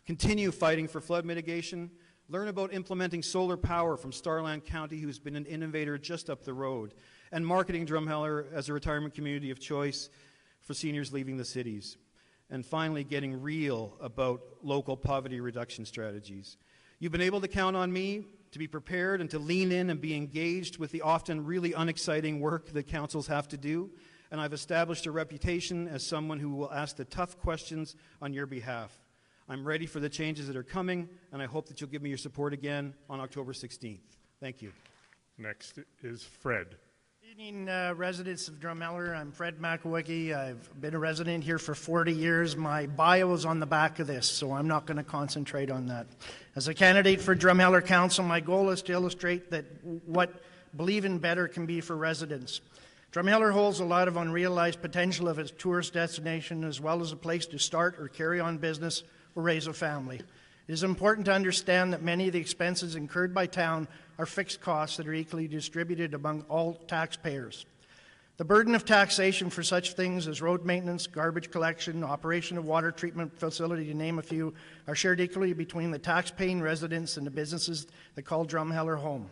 continue fighting for flood mitigation, learn about implementing solar power from Starland County, who's been an innovator just up the road, and marketing Drumheller as a retirement community of choice for seniors leaving the cities. And finally, getting real about local poverty reduction strategies. You've been able to count on me to be prepared and to lean in and be engaged with the often really unexciting work that councils have to do, and I've established a reputation as someone who will ask the tough questions on your behalf. I'm ready for the changes that are coming, and I hope that you'll give me your support again on October 16th. Thank you. Next is Fred. Good evening, residents of Drumheller. I'm Fred McEwicki. I've been a resident here for 40 years. My bio is on the back of this, so I'm not going to concentrate on that. As a candidate for Drumheller Council, my goal is to illustrate that what believing better can be for residents. Drumheller holds a lot of unrealized potential of its tourist destination, as well as a place to start or carry on business or raise a family. It is important to understand that many of the expenses incurred by town are fixed costs that are equally distributed among all taxpayers. The burden of taxation for such things as road maintenance, garbage collection, operation of water treatment facility, to name a few, are shared equally between the tax-paying residents and the businesses that call Drumheller home.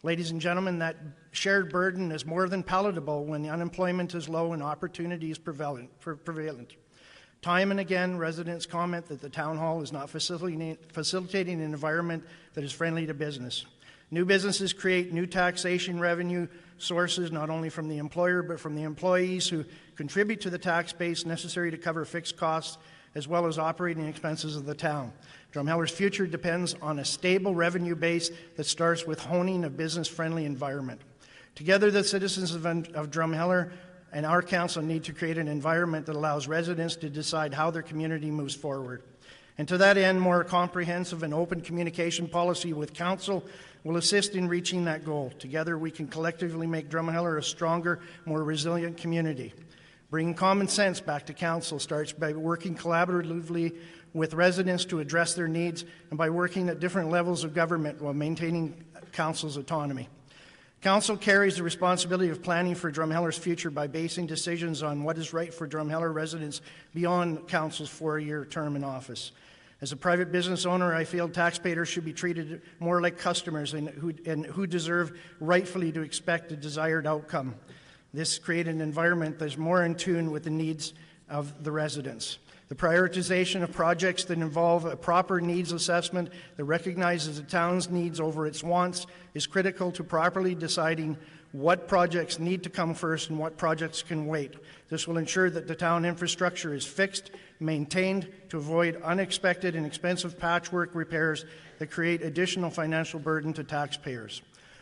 Ladies and gentlemen, that shared burden is more than palatable when the unemployment is low and opportunity is prevalent. Time and again, residents comment that the town hall is not facilitating an environment that is friendly to business. New businesses create new taxation revenue sources, not only from the employer, but from the employees who contribute to the tax base necessary to cover fixed costs, as well as operating expenses of the town. Drumheller's future depends on a stable revenue base that starts with honing a business-friendly environment. Together, the citizens of Drumheller and our council need to create an environment that allows residents to decide how their community moves forward. And to that end, more comprehensive and open communication policy with council will assist in reaching that goal. Together, we can collectively make Drumheller a stronger, more resilient community. Bringing common sense back to council starts by working collaboratively with residents to address their needs and by working at different levels of government while maintaining council's autonomy. Council carries the responsibility of planning for Drumheller's future by basing decisions on what is right for Drumheller residents beyond council's 4-year term in office. As a private business owner, I feel taxpayers should be treated more like customers and who deserve rightfully to expect a desired outcome. This creates an environment that is more in tune with the needs of the residents. The prioritization of projects that involve a proper needs assessment that recognizes the town's needs over its wants is critical to properly deciding what projects need to come first and what projects can wait. This will ensure that the town infrastructure is fixed, maintained to avoid unexpected and expensive patchwork repairs that create additional financial burden to taxpayers.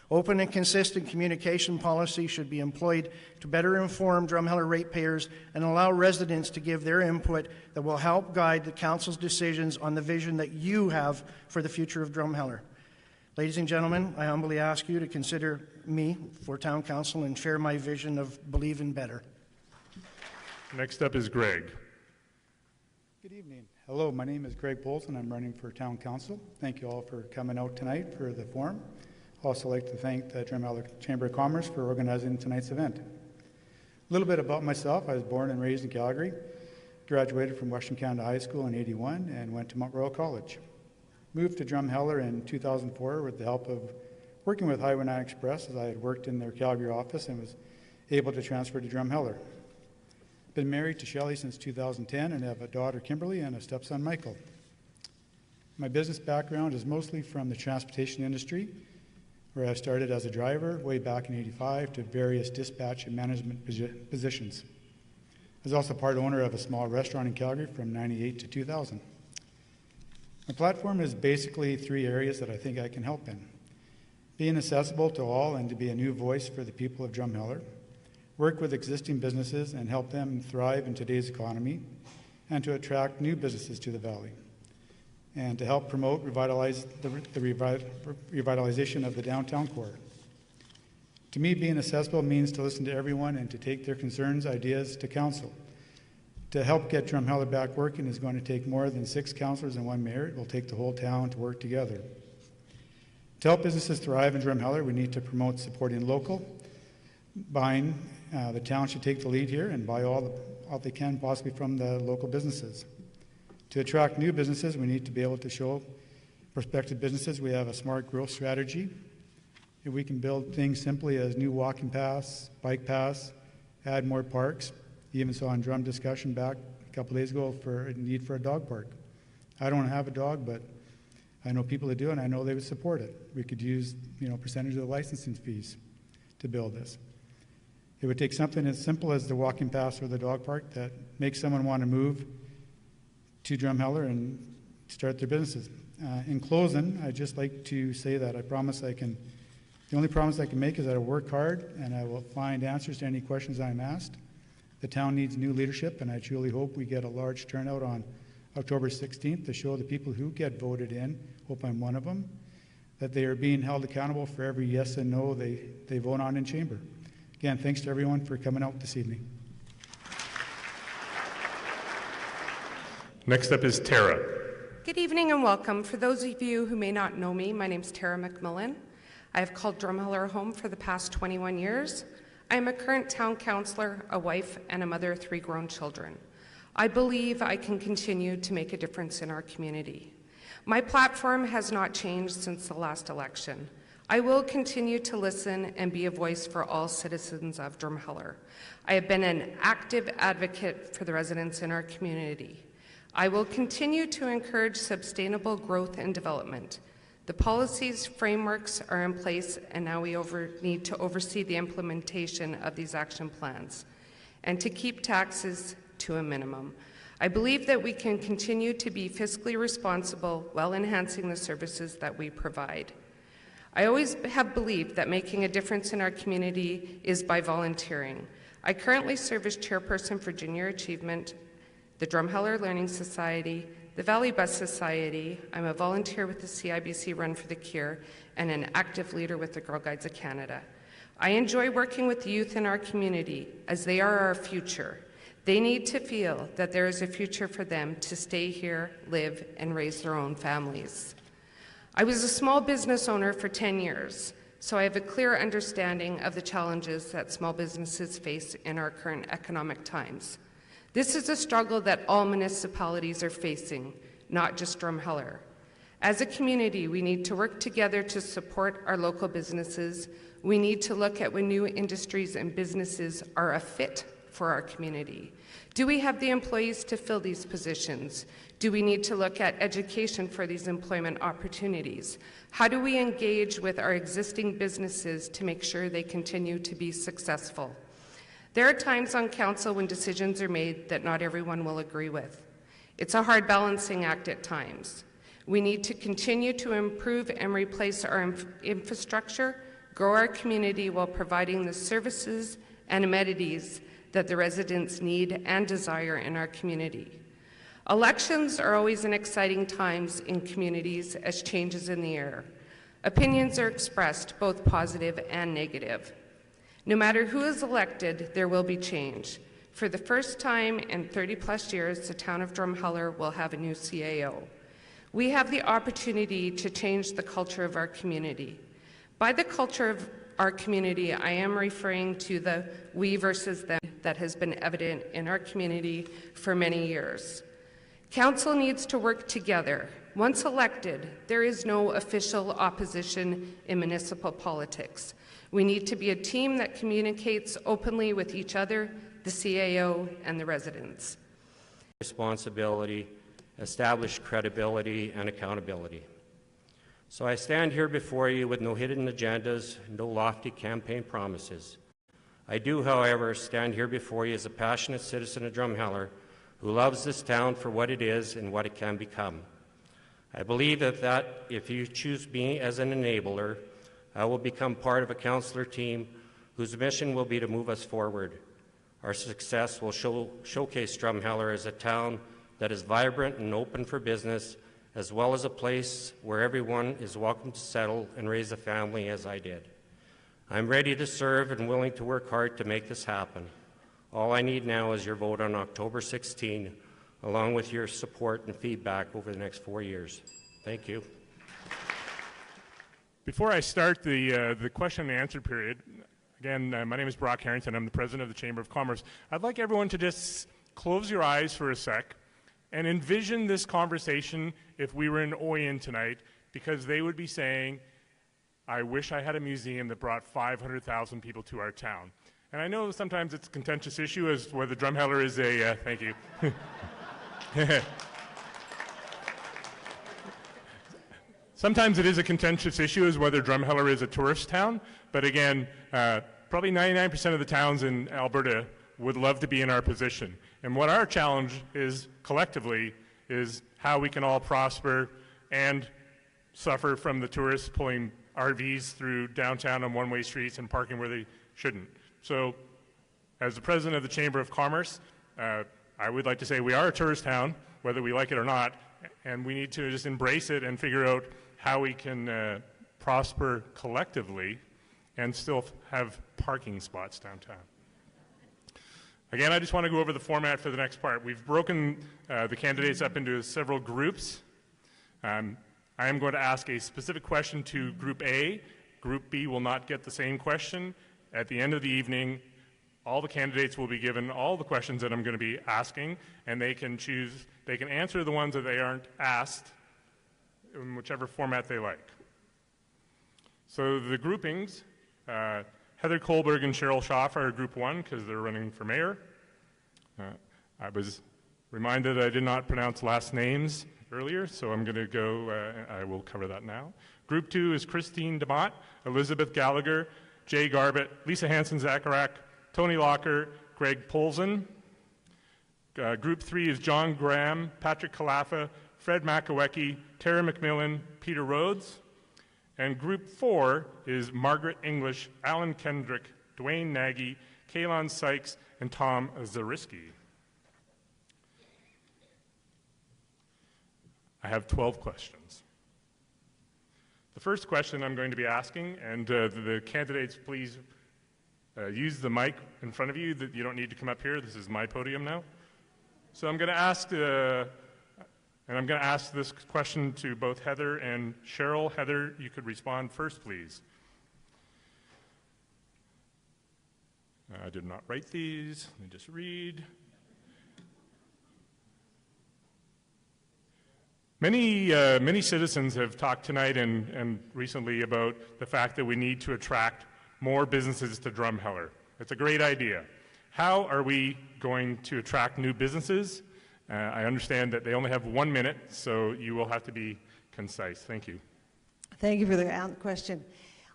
Open and consistent communication policy should be employed to better inform Drumheller ratepayers and allow residents to give their input that will help guide the council's decisions on the vision that you have for the future of Drumheller. Ladies and gentlemen, I humbly ask you to consider me for town council and share my vision of believing better. Next up is Greg. Good evening. Hello, my name is Greg Bolton. I'm running for town council. Thank you all for coming out tonight for the forum. I'd also like to thank the Drumheller Chamber of Commerce for organizing tonight's event. A little bit about myself. I was born and raised in Calgary, graduated from Western Canada High School in '81 and went to Mayoral College. Moved to Drumheller in 2004 with the help of working with Highway 9 Express, as I had worked in their Calgary office and was able to transfer to Drumheller. Been married to Shelley since 2010 and have a daughter, Kimberly, and a stepson, Michael. My business background is mostly from the transportation industry, where I started as a driver way back in '85 to various dispatch and management positions. I was also part owner of a small restaurant in Calgary from '98 to 2000. My platform is basically 3 areas that I think I can help in. Being accessible to all and to be a new voice for the people of Drumheller, work with existing businesses and help them thrive in today's economy, and to attract new businesses to the valley, and to help promote revitalization of the downtown core. To me, being accessible means to listen to everyone and to take their concerns, ideas to council. To help get Drumheller back working is going to take more than 6 councillors and 1 mayor. It will take the whole town to work together. To help businesses thrive in Drumheller, we need to promote supporting local, buying. The town should take the lead here and buy all they can possibly from the local businesses. To attract new businesses, we need to be able to show prospective businesses we have a smart growth strategy. If we can build things simply as new walking paths, bike paths, add more parks. Even saw in drum discussion back a couple days ago for a need for a dog park. I don't have a dog, but I know people that do, and I know they would support it. We could use, percentage of the licensing fees to build this. It would take something as simple as the walking paths or the dog park that makes someone want to move to Drumheller and start their businesses. In closing, I'd just like to say that the only promise I can make is that I'll work hard and I will find answers to any questions I'm asked. The town needs new leadership, and I truly hope we get a large turnout on October 16th to show the people who get voted in, hope I'm one of them, that they are being held accountable for every yes and no they vote on in chamber. Again, thanks to everyone for coming out this evening. Next up is Tara. Good evening and welcome. For those of you who may not know me, my name is Tara McMillan. I have called Drumheller home for the past 21 years. I am a current town councillor, a wife, and a mother of 3 grown children. I believe I can continue to make a difference in our community. My platform has not changed since the last election. I will continue to listen and be a voice for all citizens of Drumheller. I have been an active advocate for the residents in our community. I will continue to encourage sustainable growth and development. The policies, frameworks are in place, and now we need to oversee the implementation of these action plans and to keep taxes to a minimum. I believe that we can continue to be fiscally responsible while enhancing the services that we provide. I always have believed that making a difference in our community is by volunteering. I currently serve as chairperson for Junior Achievement, the Drumheller Learning Society, the Valley Bus Society. I'm a volunteer with the CIBC Run for the Cure and an active leader with the Girl Guides of Canada. I enjoy working with the youth in our community as they are our future. They need to feel that there is a future for them to stay here, live, and raise their own families. I was a small business owner for 10 years, so I have a clear understanding of the challenges that small businesses face in our current economic times. This is a struggle that all municipalities are facing, not just Drumheller. As a community, we need to work together to support our local businesses. We need to look at when new industries and businesses are a fit for our community. Do we have the employees to fill these positions? Do we need to look at education for these employment opportunities? How do we engage with our existing businesses to make sure they continue to be successful? There are times on council when decisions are made that not everyone will agree with. It's a hard balancing act at times. We need to continue to improve and replace our infrastructure, grow our community while providing the services and amenities that the residents need and desire in our community. Elections are always an exciting times in communities as change is in the air. Opinions are expressed, both positive and negative. No matter who is elected, there will be change. For the first time in 30-plus years, the town of Drumheller will have a new CAO. We have the opportunity to change the culture of our community. By the culture of our community, I am referring to the we versus them that has been evident in our community for many years. Council needs to work together. Once elected, there is no official opposition in municipal politics. We need to be a team that communicates openly with each other, the CAO, and the residents. Responsibility, establish credibility and accountability. So I stand here before you with no hidden agendas, no lofty campaign promises. I do, however, stand here before you as a passionate citizen of Drumheller who loves this town for what it is and what it can become. I believe that if you choose me as an enabler, I will become part of a councillor team whose mission will be to move us forward. Our success will showcase Drumheller as a town that is vibrant and open for business, as well as a place where everyone is welcome to settle and raise a family as I did. I'm ready to serve and willing to work hard to make this happen. All I need now is your vote on October 16, along with your support and feedback over the next 4 years. Thank you. Before I start the question and answer period, again, my name is Brock Harrington. I'm the president of the Chamber of Commerce. I'd like everyone to just close your eyes for a sec and envision this conversation if we were in Oyen tonight, because they would be saying, I wish I had a museum that brought 500,000 people to our town. And I know sometimes it's a contentious issue as to whether Drumheller is a, thank you. Sometimes it is a contentious issue as whether Drumheller is a tourist town, but again, probably 99% of the towns in Alberta would love to be in our position. And what our challenge is collectively is how we can all prosper and suffer from the tourists pulling RVs through downtown on one-way streets and parking where they shouldn't. So as the president of the Chamber of Commerce, I would like to say we are a tourist town, whether we like it or not, and we need to just embrace it and figure out how we can prosper collectively and still have parking spots downtown. Again, I just want to go over the format for the next part. We've broken the candidates up into several groups. I am going to ask a specific question to Group A. Group B will not get the same question. At the end of the evening, all the candidates will be given all the questions that I'm going to be asking, and they can choose, they can answer the ones that they aren't asked in whichever format they like. So the groupings, Heather Kohlberg and Cheryl Schaff are Group 1 because they're running for mayor. I was reminded I did not pronounce last names earlier, so I'm going to go, I will cover that now. Group 2 is Christine DeMott, Elizabeth Gallagher, Jay Garbett, Lisa Hansen-Zacharak, Tony Locker, Greg Polzin. Group 3 is John Graham, Patrick Calafa, Fred Makawecki, Tara McMillan, Peter Rhodes. And Group 4 is Margaret English, Alan Kendrick, Dwayne Nagy, Kaylon Sykes, and Tom Zariski. I have 12 questions. The first question I'm going to be asking, and the candidates please use the mic in front of you. That you don't need to come up here. This is my podium now. So I'm going to ask, this question to both Heather and Cheryl. Heather, you could respond first, please. I did not write these. Let me just read. Many citizens have talked tonight and recently about the fact that we need to attract more businesses to Drumheller. It's a great idea. How are we going to attract new businesses? I understand that they only have 1 minute, so you will have to be concise. Thank you. Thank you for the question.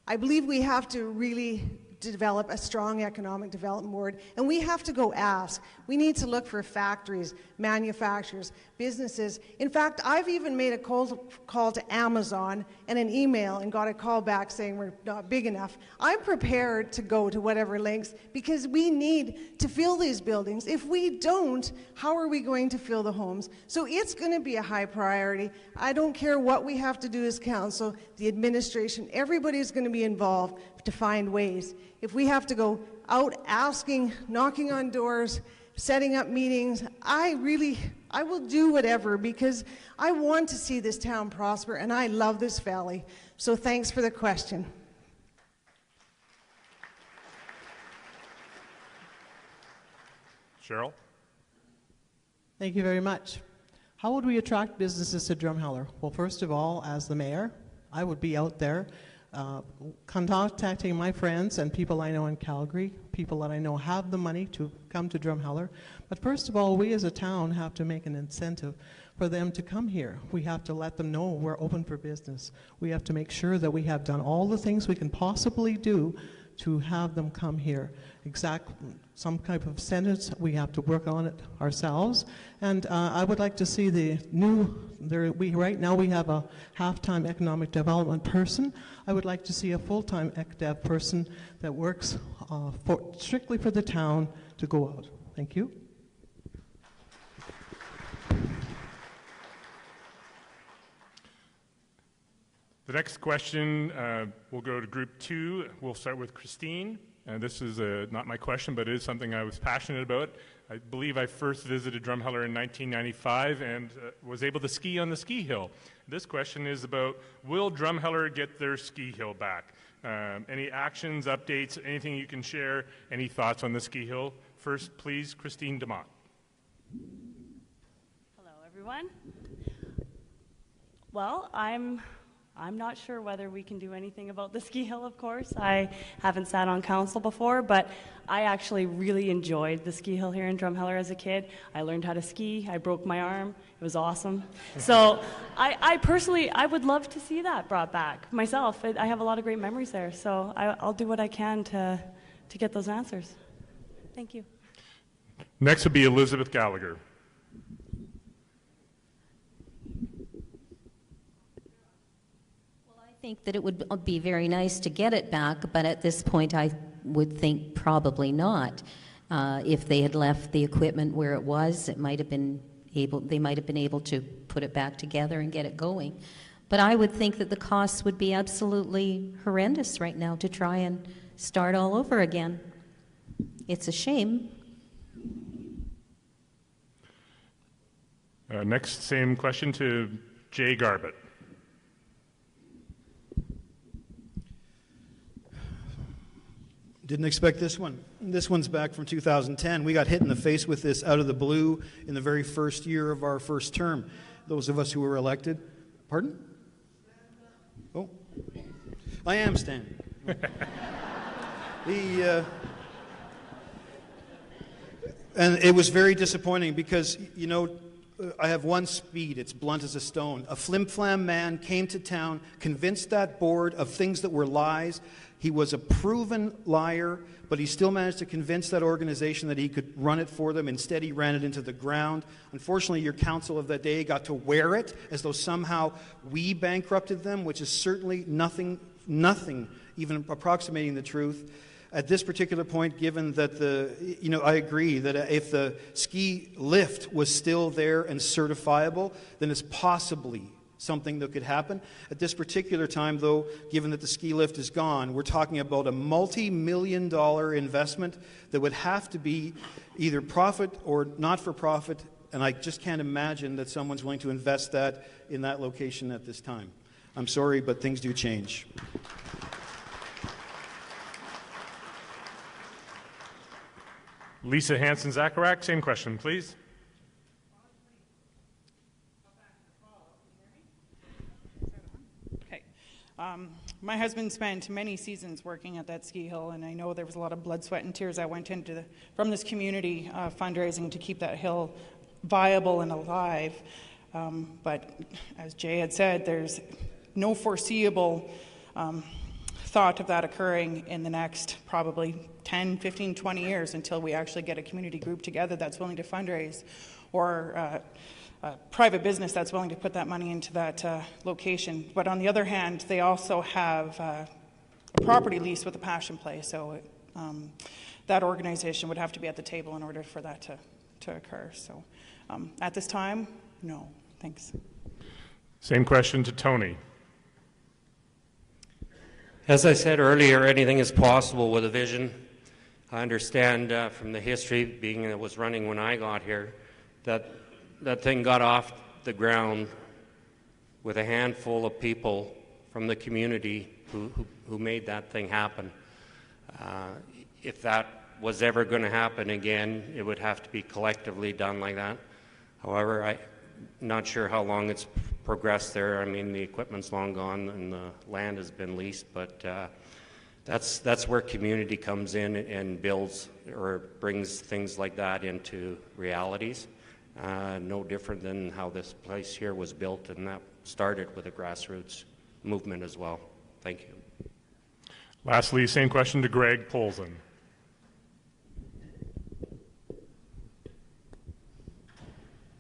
I believe we have to really develop a strong economic development board, and we have to go ask. We need to look for factories, manufacturers, businesses. In fact, I've even made a call to Amazon and an email and got a call back saying we're not big enough. I'm prepared to go to whatever lengths because we need to fill these buildings. If we don't, how are we going to fill the homes? So it's going to be a high priority. I don't care what we have to do as council, the administration, everybody's going to be involved to find ways. If we have to go out asking, knocking on doors, setting up meetings, I will do whatever because I want to see this town prosper and I love this valley. So thanks for the question. Cheryl? Thank you very much. How would we attract businesses to Drumheller? Well, first of all, as the mayor, I would be out there contacting my friends and people I know in Calgary, people that I know have the money to come to Drumheller. But first of all, we as a town have to make an incentive for them to come here. We have to let them know we're open for business. We have to make sure that we have done all the things we can possibly do to have them come here. Some type of sentence, we have to work on it ourselves. And I would like to see the right now we have a half-time economic development person. I would like to see a full-time ECDev person that works strictly for the town to go out. Thank you. The next question will go to Group 2. We'll start with Christine. This is not my question, but it is something I was passionate about. I believe I first visited Drumheller in 1995 and was able to ski on the ski hill. This question is about, will Drumheller get their ski hill back? Any actions, updates, anything you can share? Any thoughts on the ski hill? First, please, Christine DeMott. Hello, everyone. Well, I'm not sure whether we can do anything about the ski hill, of course. I haven't sat on council before, but I actually really enjoyed the ski hill here in Drumheller as a kid. I learned how to ski. I broke my arm. It was awesome. So I personally, I would love to see that brought back myself. I have a lot of great memories there, so I'll do what I can to get those answers. Thank you. Next would be Elizabeth Gallagher. I think that it would be very nice to get it back, but at this point I would think probably not. If they had left the equipment where it was, they might have been able to put it back together and get it going. But I would think that the costs would be absolutely horrendous right now to try and start all over again. It's a shame. Next, same question to Jay Garbett. Didn't expect this one. This one's back from 2010. We got hit in the face with this out of the blue in the very first year of our first term. Those of us who were elected. Pardon? Oh. I am standing. And it was very disappointing because, you know, I have one speed, it's blunt as a stone. A flim-flam man came to town, convinced that board of things that were lies. He was a proven liar, but he still managed to convince that organization that he could run it for them. Instead, he ran it into the ground. Unfortunately, your council of that day got to wear it as though somehow we bankrupted them, which is certainly nothing even approximating the truth. At this particular point, given that I agree that if the ski lift was still there and certifiable, then it's possibly something that could happen. At this particular time, though, given that the ski lift is gone, we're talking about a multi-million-dollar investment that would have to be either profit or not-for-profit, and I just can't imagine that someone's willing to invest that in that location at this time. I'm sorry, but things do change. Lisa Hanson-Zacharak, same question, please. Okay. My husband spent many seasons working at that ski hill, and I know there was a lot of blood, sweat, and tears that went into from this community fundraising to keep that hill viable and alive. But as Jay had said, there's no foreseeable thought of that occurring in the next probably 10, 15, 20 years until we actually get a community group together that's willing to fundraise, or a private business that's willing to put that money into that location. But on the other hand, they also have a property lease with the Passion Play, so that organization would have to be at the table in order for that to occur. So at this time, no. Thanks. Same question to Tony. As I said earlier, anything is possible with a vision. I understand from the history, being it was running when I got here, that that thing got off the ground with a handful of people from the community who made that thing happen. If that was ever going to happen again, it would have to be collectively done like that. However, I'm not sure how long it's progressed there. I mean, the equipment's long gone and the land has been leased, but that's where community comes in and builds or brings things like that into realities. No different than how this place here was built, and that started with a grassroots movement as well. Thank you. Lastly, same question to Greg Polson.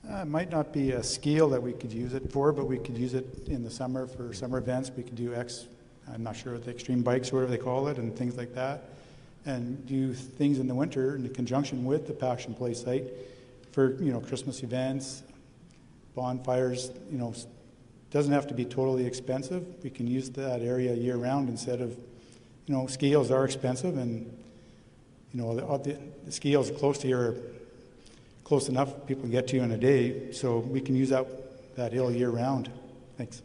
It might not be a scale that we could use it for, but we could use it in the summer for summer events. We could do I'm not sure what the extreme bikes or whatever they call it, and things like that, and do things in the winter in conjunction with the Passion Play site for, Christmas events, bonfires. Doesn't have to be totally expensive. We can use that area year round instead of, scales are expensive, and the scales close to here are close enough people can get to in a day, so we can use that hill year round. Thanks.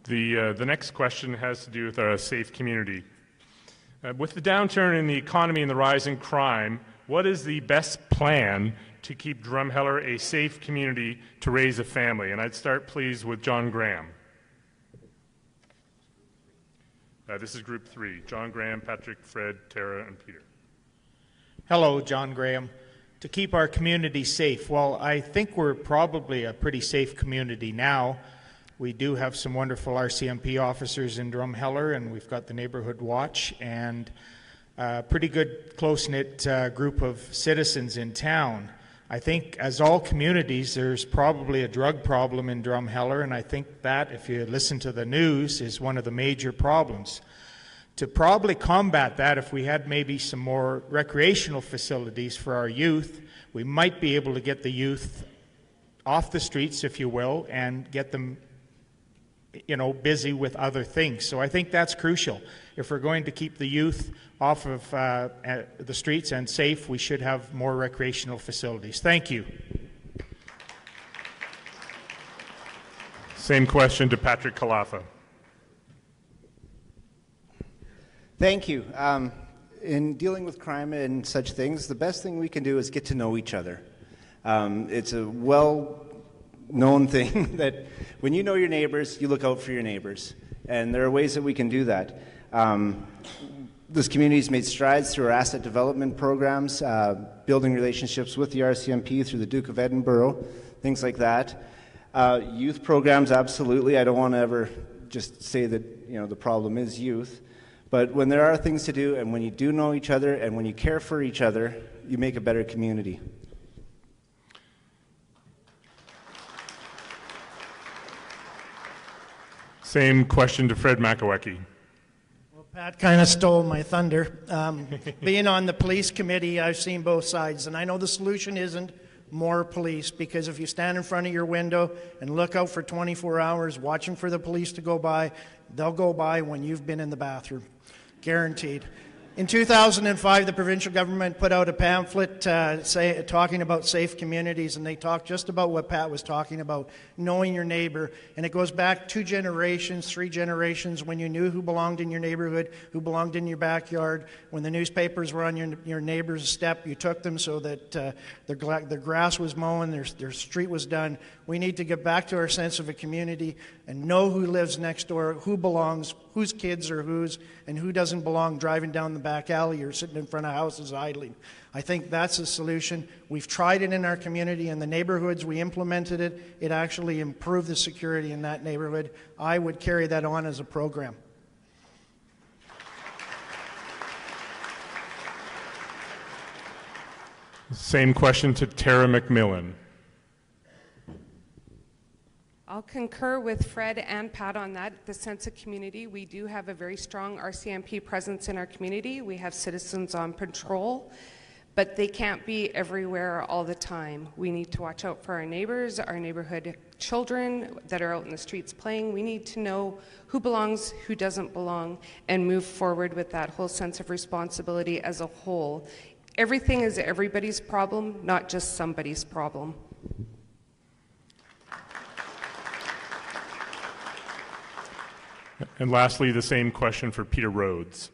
The next question has to do with a safe community. With the downturn in the economy and the rise in crime, what is the best plan to keep Drumheller a safe community to raise a family? And I'd start, please, with John Graham. This is group 3. John Graham, Patrick, Fred, Tara, and Peter. Hello, John Graham. To keep our community safe, well, I think we're probably a pretty safe community now. We do have some wonderful RCMP officers in Drumheller, and we've got the Neighborhood Watch, and a pretty good close-knit group of citizens in town. I think, as all communities, there's probably a drug problem in Drumheller, and I think that, if you listen to the news, is one of the major problems. To probably combat that, if we had maybe some more recreational facilities for our youth, we might be able to get the youth off the streets, if you will, and get them busy with other things. So I think that's crucial. If we're going to keep the youth off of the streets and safe, we should have more recreational facilities. Thank you. Same question to Patrick Kalafa. Thank you. In dealing with crime and such things, the best thing we can do is get to know each other. It's a well-known thing that when you know your neighbors, you look out for your neighbors. And there are ways that we can do that. This community has made strides through our asset development programs, building relationships with the RCMP through the Duke of Edinburgh, things like that. Youth programs, absolutely. I don't want to ever just say that the problem is youth. But when there are things to do, and when you do know each other, and when you care for each other, you make a better community. Same question to Fred Makawecki. Well, Pat kind of stole my thunder. Being on the police committee, I've seen both sides, and I know the solution isn't more police, because if you stand in front of your window and look out for 24 hours watching for the police to go by, they'll go by when you've been in the bathroom. Guaranteed. In 2005, the provincial government put out a pamphlet talking about safe communities, and they talked just about what Pat was talking about, knowing your neighbor. And it goes back 2 generations, 3 generations, when you knew who belonged in your neighborhood, who belonged in your backyard. When the newspapers were on your neighbor's step, you took them so that their grass was mown, their street was done. We need to get back to our sense of a community and know who lives next door, who belongs, whose kids are whose, and who doesn't belong driving down the back alley or sitting in front of houses idling. I think that's a solution. We've tried it in our community. In the neighborhoods we implemented it, it actually improved the security in that neighborhood. I would carry that on as a program. Same question to Tara McMillan. I'll concur with Fred and Pat on that. The sense of community, we do have a very strong RCMP presence in our community. We have citizens on patrol, but they can't be everywhere all the time. We need to watch out for our neighbors, our neighborhood children that are out in the streets playing. We need to know who belongs, who doesn't belong, and move forward with that whole sense of responsibility as a whole. Everything is everybody's problem, not just somebody's problem. And lastly, the same question for Peter Rhodes.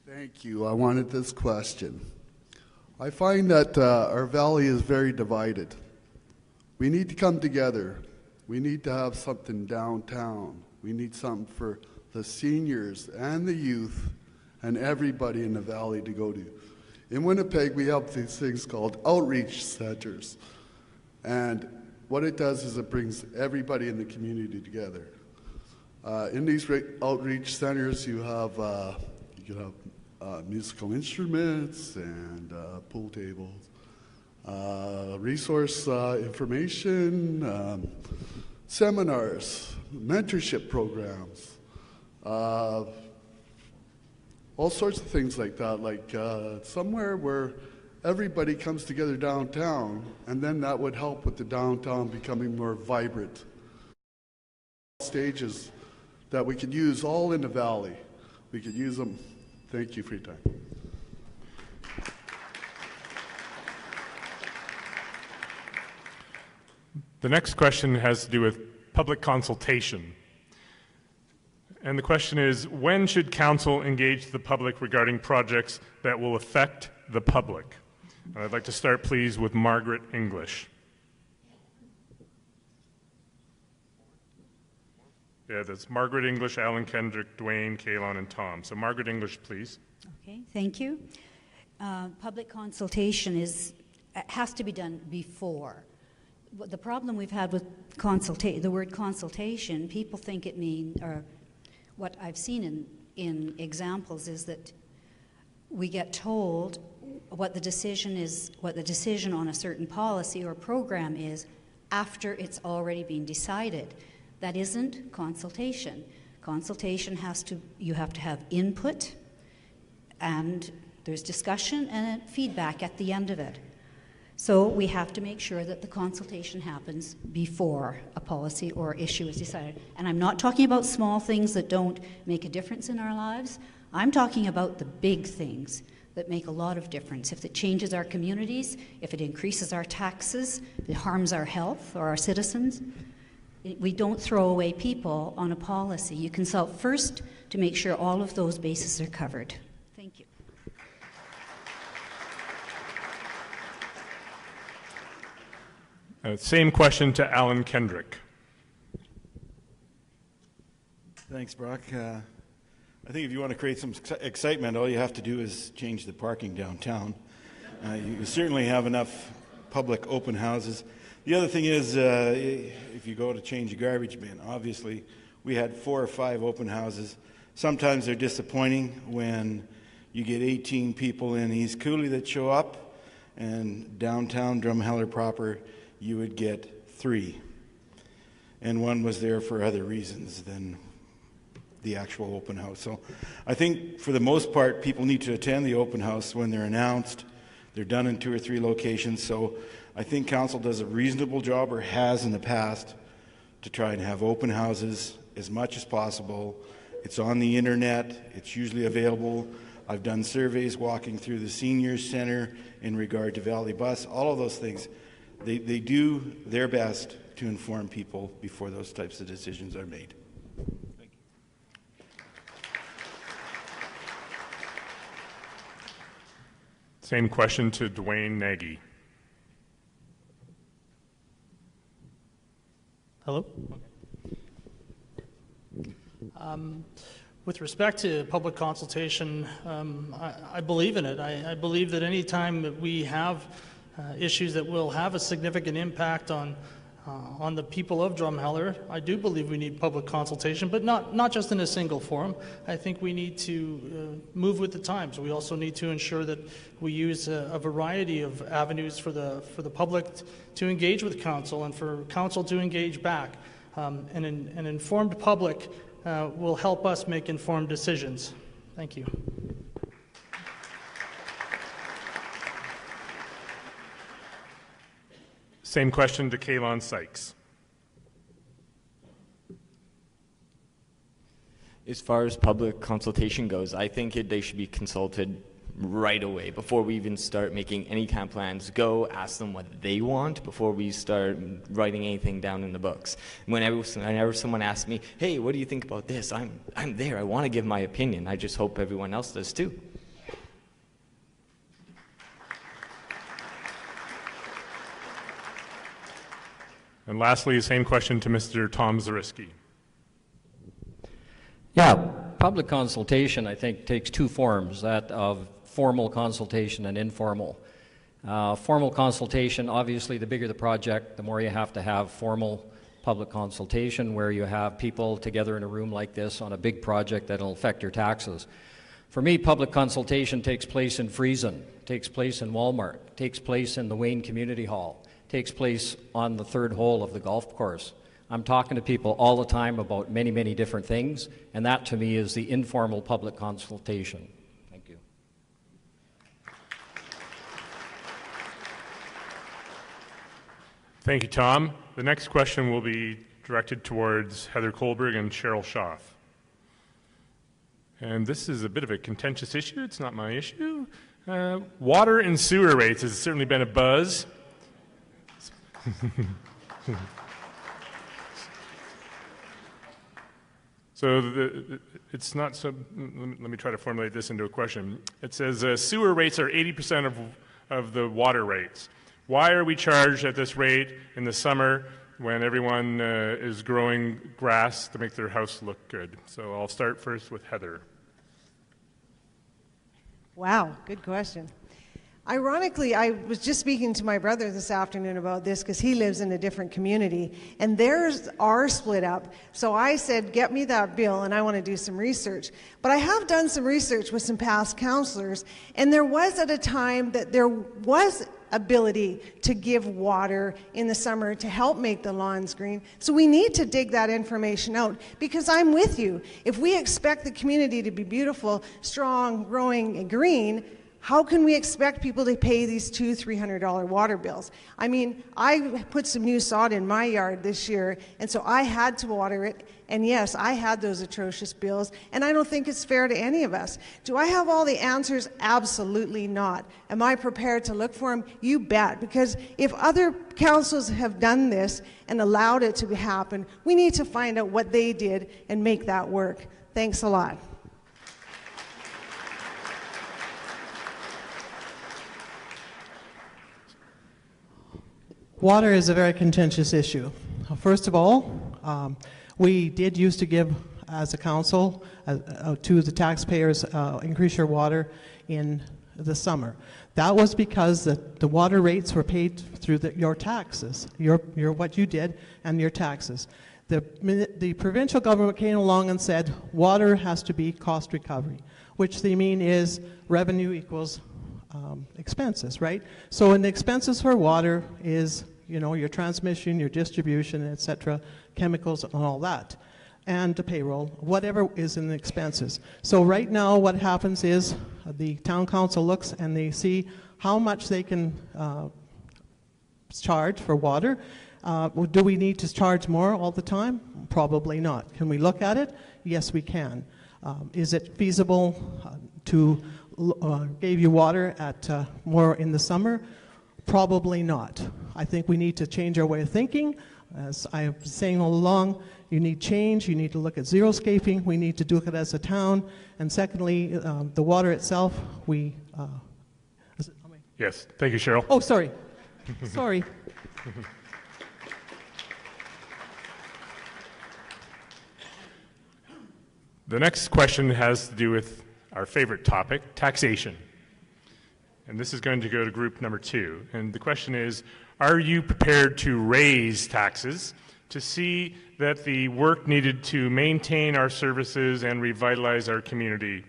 Thank you. I wanted this question. I find that our valley is very divided. We need to come together. We need to have something downtown. We need something for the seniors and the youth and everybody in the valley to go to. In Winnipeg, we have these things called outreach centers. And what it does is it brings everybody in the community together. In these outreach centers, you can have musical instruments and pool tables, resource information, seminars, mentorship programs, all sorts of things like that, like somewhere where everybody comes together downtown, and then that would help with the downtown becoming more vibrant. Stages that we could use all in the valley. We could use them. Thank you for your time. The next question has to do with public consultation. And the question is, when should council engage the public regarding projects that will affect the public? And I'd like to start, please, with Margaret English. Yeah, that's Margaret English, Alan Kendrick, Dwayne, Kalon, and Tom. So Margaret English, please. Okay, thank you. Public consultation has to be done before. The problem we've had with the word consultation, people think it means, or what I've seen in examples is that we get told what the decision on a certain policy or program is after it's already been decided. That isn't consultation. Consultation you have to have input, and there's discussion and feedback at the end of it. So we have to make sure that the consultation happens before a policy or issue is decided. And I'm not talking about small things that don't make a difference in our lives. I'm talking about the big things that make a lot of difference. If it changes our communities, if it increases our taxes, if it harms our health or our citizens, we don't throw away people on a policy. You consult first to make sure all of those bases are covered. Thank you. Same question to Alan Kendrick. Thanks, Brock. I think if you want to create some excitement, all you have to do is change the parking downtown. You certainly have enough public open houses. The other thing is, if you go to change a garbage bin, obviously we had 4 or 5 open houses. Sometimes they're disappointing when you get 18 people in East Cooley that show up, and downtown Drumheller proper, you would get 3. And one was there for other reasons than the actual open house. So I think for the most part, people need to attend the open house when they're announced. They're done in 2 or 3 locations. So I think council does a reasonable job, or has in the past, to try and have open houses as much as possible. It's on the internet. It's usually available. I've done surveys walking through the seniors center in regard to Valley Bus, all of those things. They do their best to inform people before those types of decisions are made. Same question to Dwayne Nagy. Hello? With respect to public consultation, I believe in it. I believe that any time that we have issues that will have a significant impact on the people of Drumheller, I do believe we need public consultation, but not just in a single forum. I think we need to move with the times. We also need to ensure that we use a variety of avenues for the public to engage with council and for council to engage back. An informed public will help us make informed decisions. Thank you. Same question to Kaylon Sykes. As far as public consultation goes, I think they should be consulted right away before we even start making any kind of plans. Go ask them what they want before we start writing anything down in the books. Whenever someone asks me, hey, what do you think about this? I'm there. I want to give my opinion. I just hope everyone else does too. And lastly, same question to Mr. Tom Zariski. Yeah, public consultation, I think, takes 2 forms, that of formal consultation and informal. Formal consultation, obviously, the bigger the project, the more you have to have formal public consultation, where you have people together in a room like this on a big project that will affect your taxes. For me, public consultation takes place in Friesen, takes place in Walmart, takes place in the Wayne Community Hall, takes place on the 3rd hole of the golf course. I'm talking to people all the time about many, many different things, and that to me is the informal public consultation. Thank you. Thank you, Tom. The next question will be directed towards Heather Kohlberg and Cheryl Schaaf. And this is a bit of a contentious issue. It's not my issue. Water and sewer rates has certainly been a buzz. So it's not so. Let me try to formulate this into a question. It says sewer rates are 80% of the water rates. Why are we charged at this rate in the summer when everyone is growing grass to make their house look good? So I'll start first with Heather. Wow, good question. Ironically, I was just speaking to my brother this afternoon about this because he lives in a different community, and theirs are split up. So I said, get me that bill, and I want to do some research. But I have done some research with some past counselors, and there was at a time that there was ability to give water in the summer to help make the lawns green. So we need to dig that information out, because I'm with you. If we expect the community to be beautiful, strong, growing, and green, how can we expect people to pay these $200-300 water bills? I mean, I put some new sod in my yard this year, and so I had to water it. And yes, I had those atrocious bills, and I don't think it's fair to any of us. Do I have all the answers? Absolutely not. Am I prepared to look for them? You bet. Because if other councils have done this and allowed it to happen, we need to find out what they did and make that work. Thanks a lot. Water is a very contentious issue. First of all, we did used to give, as a council, to the taxpayers, increase your water in the summer. That was because the water rates were paid through your taxes, your what you did and your taxes. The provincial government came along and said water has to be cost recovery, which they mean is revenue equals expenses, right? So in the expenses for water is, you know, your transmission, your distribution, etc., chemicals and all that, and the payroll, whatever is in the expenses. So right now what happens is the town council looks and they see how much they can charge for water. Do we need to charge more all the time? Probably not. Can we look at it? Yes, we can. Is it feasible to give you water at more in the summer? Probably not. I think we need to change our way of thinking. As I have been saying all along, you need change. You need to look at zero-scaping. We need to do it as a town. And secondly, the water itself, we... Yes. Thank you, Cheryl. Oh, sorry. Sorry. The next question has to do with our favorite topic, taxation. And this is going to go to group number 2. And the question is, are you prepared to raise taxes to see that the work needed to maintain our services and revitalize our community?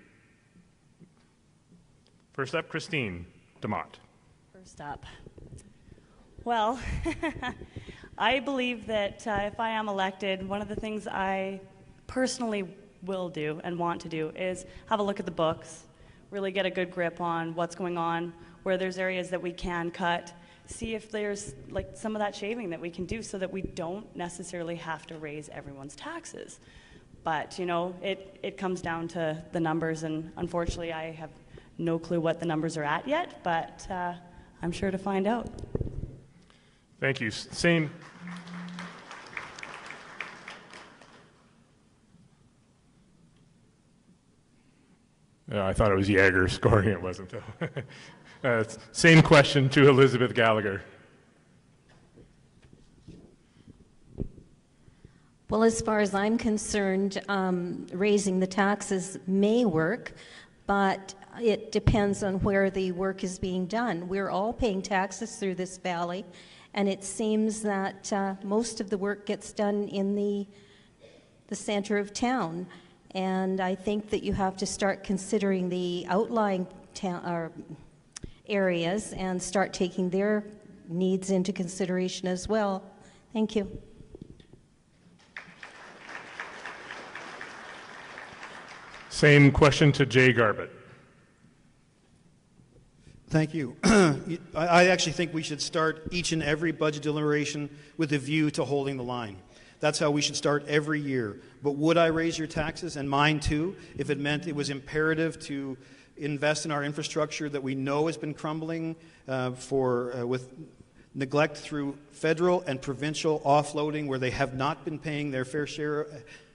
First up, Christine DeMott. First up. Well, I believe that if I am elected, one of the things I personally will do and want to do is have a look at the books, really get a good grip on what's going on, where there's areas that we can cut, see if there's like some of that shaving that we can do so that we don't necessarily have to raise everyone's taxes. But, you know, it comes down to the numbers, and unfortunately I have no clue what the numbers are at yet, but I'm sure to find out. Thank you. Same. I thought it was Yager scoring. It wasn't, though. Same question to Elizabeth Gallagher. Well, as far as I'm concerned, raising the taxes may work, but it depends on where the work is being done. We're all paying taxes through this valley, and it seems that most of the work gets done in the center of town. And I think that you have to start considering the outlying areas and start taking their needs into consideration as well. Thank you. Same question to Jay Garbett. Thank you. I actually think we should start each and every budget deliberation with a view to holding the line. That's how we should start every year. But would I raise your taxes, and mine too, if it meant it was imperative to invest in our infrastructure that we know has been crumbling with neglect through federal and provincial offloading where they have not been paying their fair share?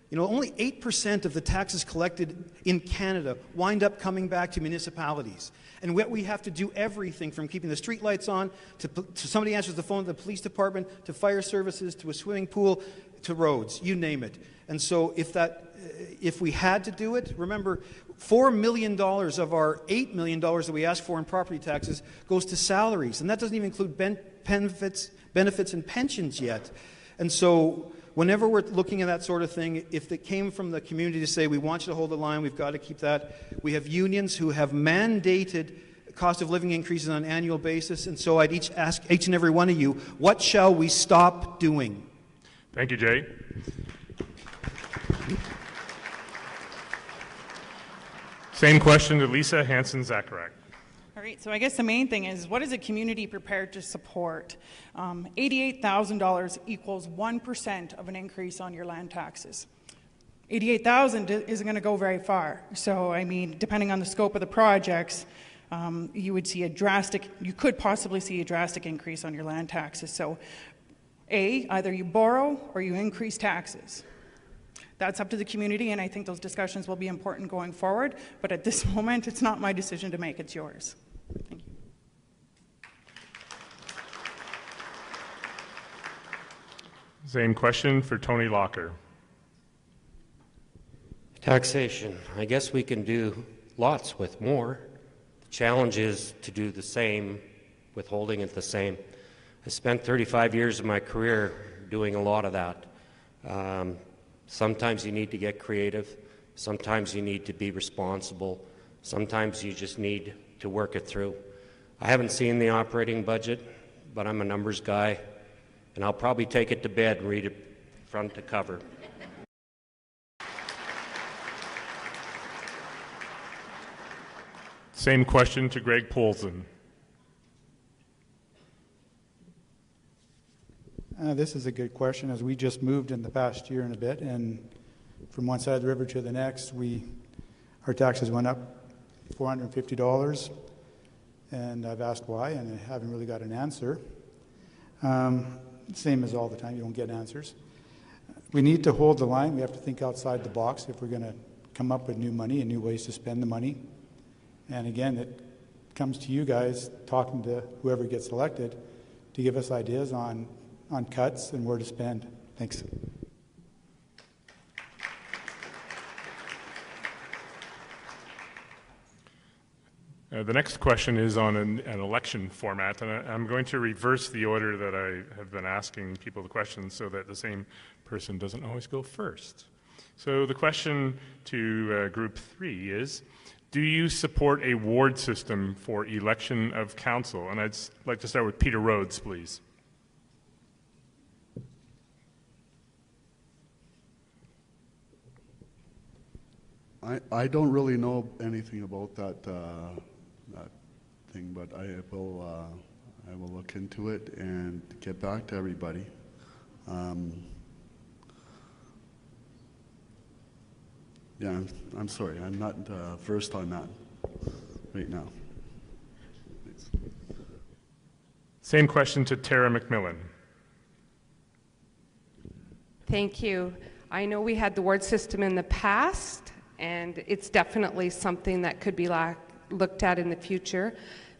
You know, only 8% of the taxes collected in Canada wind up coming back to municipalities. And we have to do everything from keeping the street lights on to somebody answers the phone to the police department, to fire services, to a swimming pool, to roads, you name it. And so if we had to do it, remember, $4 million of our $8 million that we ask for in property taxes goes to salaries. And that doesn't even include benefits and pensions yet. And so whenever we're looking at that sort of thing, if it came from the community to say, we want you to hold the line, we've got to keep that. We have unions who have mandated cost of living increases on an annual basis. And so I'd ask each and every one of you, what shall we stop doing? Thank you, Jay. Same question to Lisa Hansen-Zachariak. All right, so I guess the main thing is, what is a community prepared to support? $88,000 equals 1% of an increase on your land taxes. $88,000 isn't going to go very far. So, I mean, depending on the scope of the projects, you could possibly see a drastic increase on your land taxes. So, either you borrow or you increase taxes. That's up to the community, and I think those discussions will be important going forward. But at this moment, it's not my decision to make, it's yours. Thank you. Same question for Tony Locker. Taxation. I guess we can do lots with more. The challenge is to do the same with holding it the same. I spent 35 years of my career doing a lot of that. Sometimes you need to get creative. Sometimes you need to be responsible. Sometimes you just need to work it through. I haven't seen the operating budget, but I'm a numbers guy, and I'll probably take it to bed and read it front to cover. Same question to Greg Polson. This is a good question, as we just moved in the past year and a bit, and from one side of the river to the next, our taxes went up $450, and I've asked why, and I haven't really got an answer. Same as all the time, you don't get answers. We need to hold the line. We have to think outside the box if we're going to come up with new money and new ways to spend the money. And again, it comes to you guys, talking to whoever gets elected, to give us ideas on cuts and where to spend. Thanks. The next question is on an election format, and I'm going to reverse the order that I have been asking people the questions so that the same person doesn't always go first. So the question to Group 3 is, do you support a ward system for election of council? And I'd like to start with Peter Rhodes, please. I don't really know anything about that thing, but I will look into it and get back to everybody. Yeah, I'm sorry, I'm not versed on that right now. Thanks. Same question to Tara McMillan. Thank you. I know we had the ward system in the past, and it's definitely something that could be looked at in the future.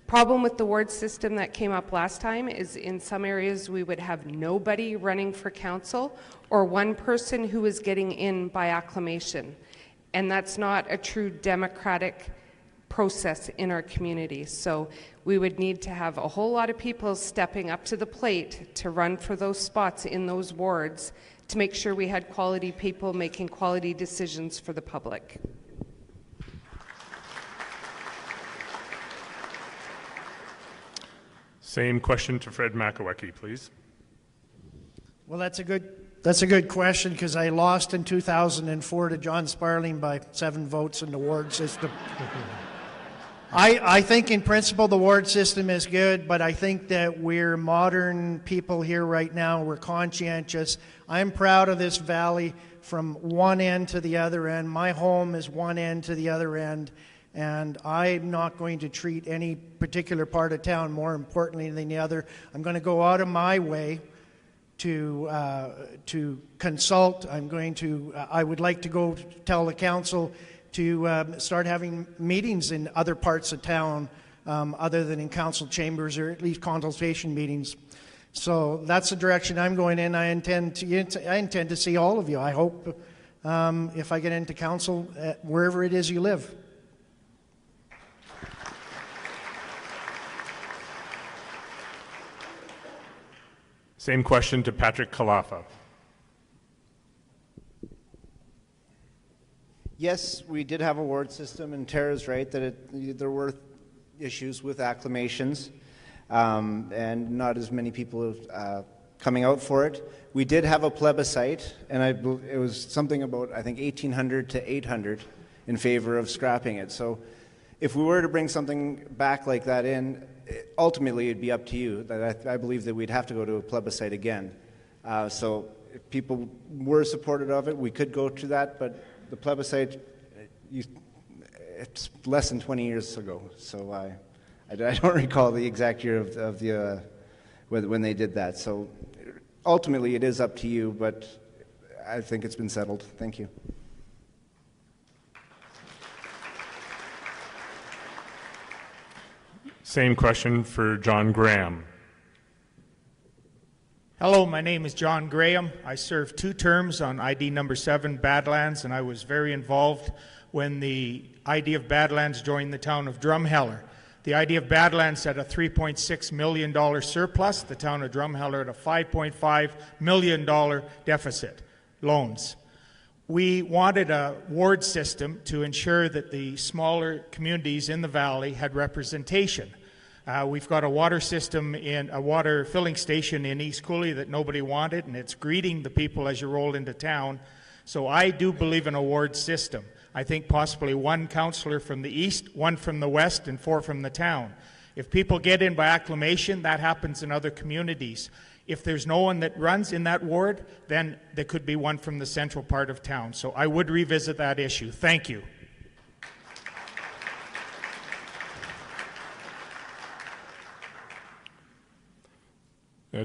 Problem with the ward system that came up last time is in some areas we would have nobody running for council or one person who is getting in by acclamation. And that's not a true democratic process in our community. So we would need to have a whole lot of people stepping up to the plate to run for those spots in those wards to make sure we had quality people making quality decisions for the public. Same question to Fred McAwecki, please. Well, that's a good question, because I lost in 2004 to John Sparling by 7 votes in the ward system. I think in principle the ward system is good, but I think that we're modern people here right now. We're conscientious. I'm proud of this valley from one end to the other end. My home is one end to the other end. And I'm not going to treat any particular part of town more importantly than the other. I'm going to go out of my way to consult. I would like to go tell the council to start having meetings in other parts of town other than in council chambers, or at least consultation meetings. So that's the direction I'm going in. I intend to see all of you. I hope if I get into council, wherever it is you live. Same question to Patrick Kalafa. Yes, we did have a ward system, and Tara's right that there were issues with acclamations, and not as many people coming out for it. We did have a plebiscite, and it was something about, I think, 1,800 to 800 in favor of scrapping it. So if we were to bring something back like that in, ultimately it'd be up to you. I believe that we'd have to go to a plebiscite again. So if people were supportive of it, we could go to that, but the plebiscite, it's less than 20 years ago. So I don't recall the exact year of when they did that. So ultimately it is up to you, but I think it's been settled. Thank you. Same question for John Graham. Hello, my name is John Graham. I served 2 terms on ID number 7 Badlands, and I was very involved when the ID of Badlands joined the town of Drumheller. The ID of Badlands had a $3.6 million surplus, the town of Drumheller had a $5.5 million deficit, loans. We wanted a ward system to ensure that the smaller communities in the valley had representation. We've got a water system in a water filling station in East Cooley that nobody wanted, and it's greeting the people as you roll into town. So I do believe in a ward system. I think possibly 1 councillor from the east, 1 from the west, and 4 from the town. If people get in by acclamation, that happens in other communities. If there's no one that runs in that ward, then there could be 1 from the central part of town. So I would revisit that issue. Thank you.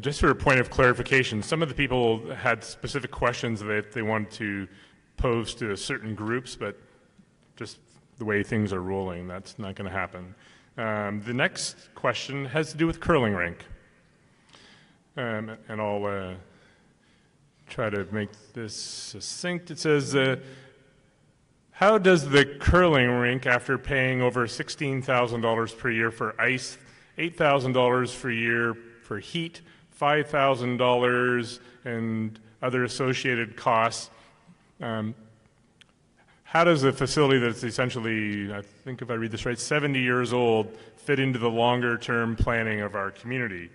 Just for a point of clarification, some of the people had specific questions that they wanted to pose to certain groups, but just the way things are rolling, that's not going to happen. The next question has to do with curling rink. And I'll try to make this succinct. It says, how does the curling rink, after paying over $16,000 per year for ice, $8,000 per year for heat, $5,000 and other associated costs, how does a facility that's essentially, I think if I read this right, 70 years old, fit into the longer-term planning of our community?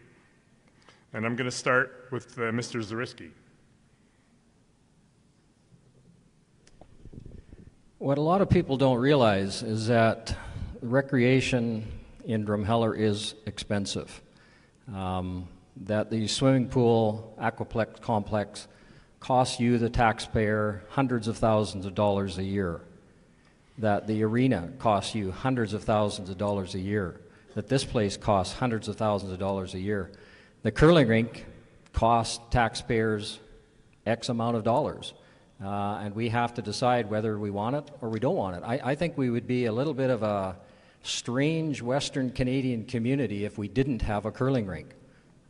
And I'm going to start with Mr. Zarisky. What a lot of people don't realize is that recreation in Drumheller is expensive. That the swimming pool, aquaplex complex costs you, the taxpayer, hundreds of thousands of dollars a year. That the arena costs you hundreds of thousands of dollars a year. That this place costs hundreds of thousands of dollars a year. The curling rink costs taxpayers X amount of dollars. And we have to decide whether we want it or we don't want it. I think we would be a little bit of a strange Western Canadian community if we didn't have a curling rink.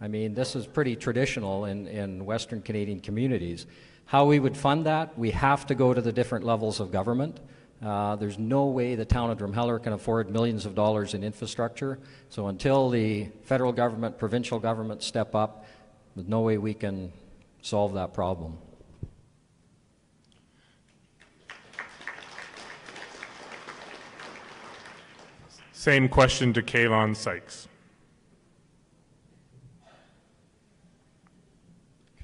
I mean, this is pretty traditional in Western Canadian communities. How we would fund that, we have to go to the different levels of government. There's no way the town of Drumheller can afford millions of dollars in infrastructure. So until the federal government, provincial government step up, there's no way we can solve that problem. Same question to Kaylon Sykes.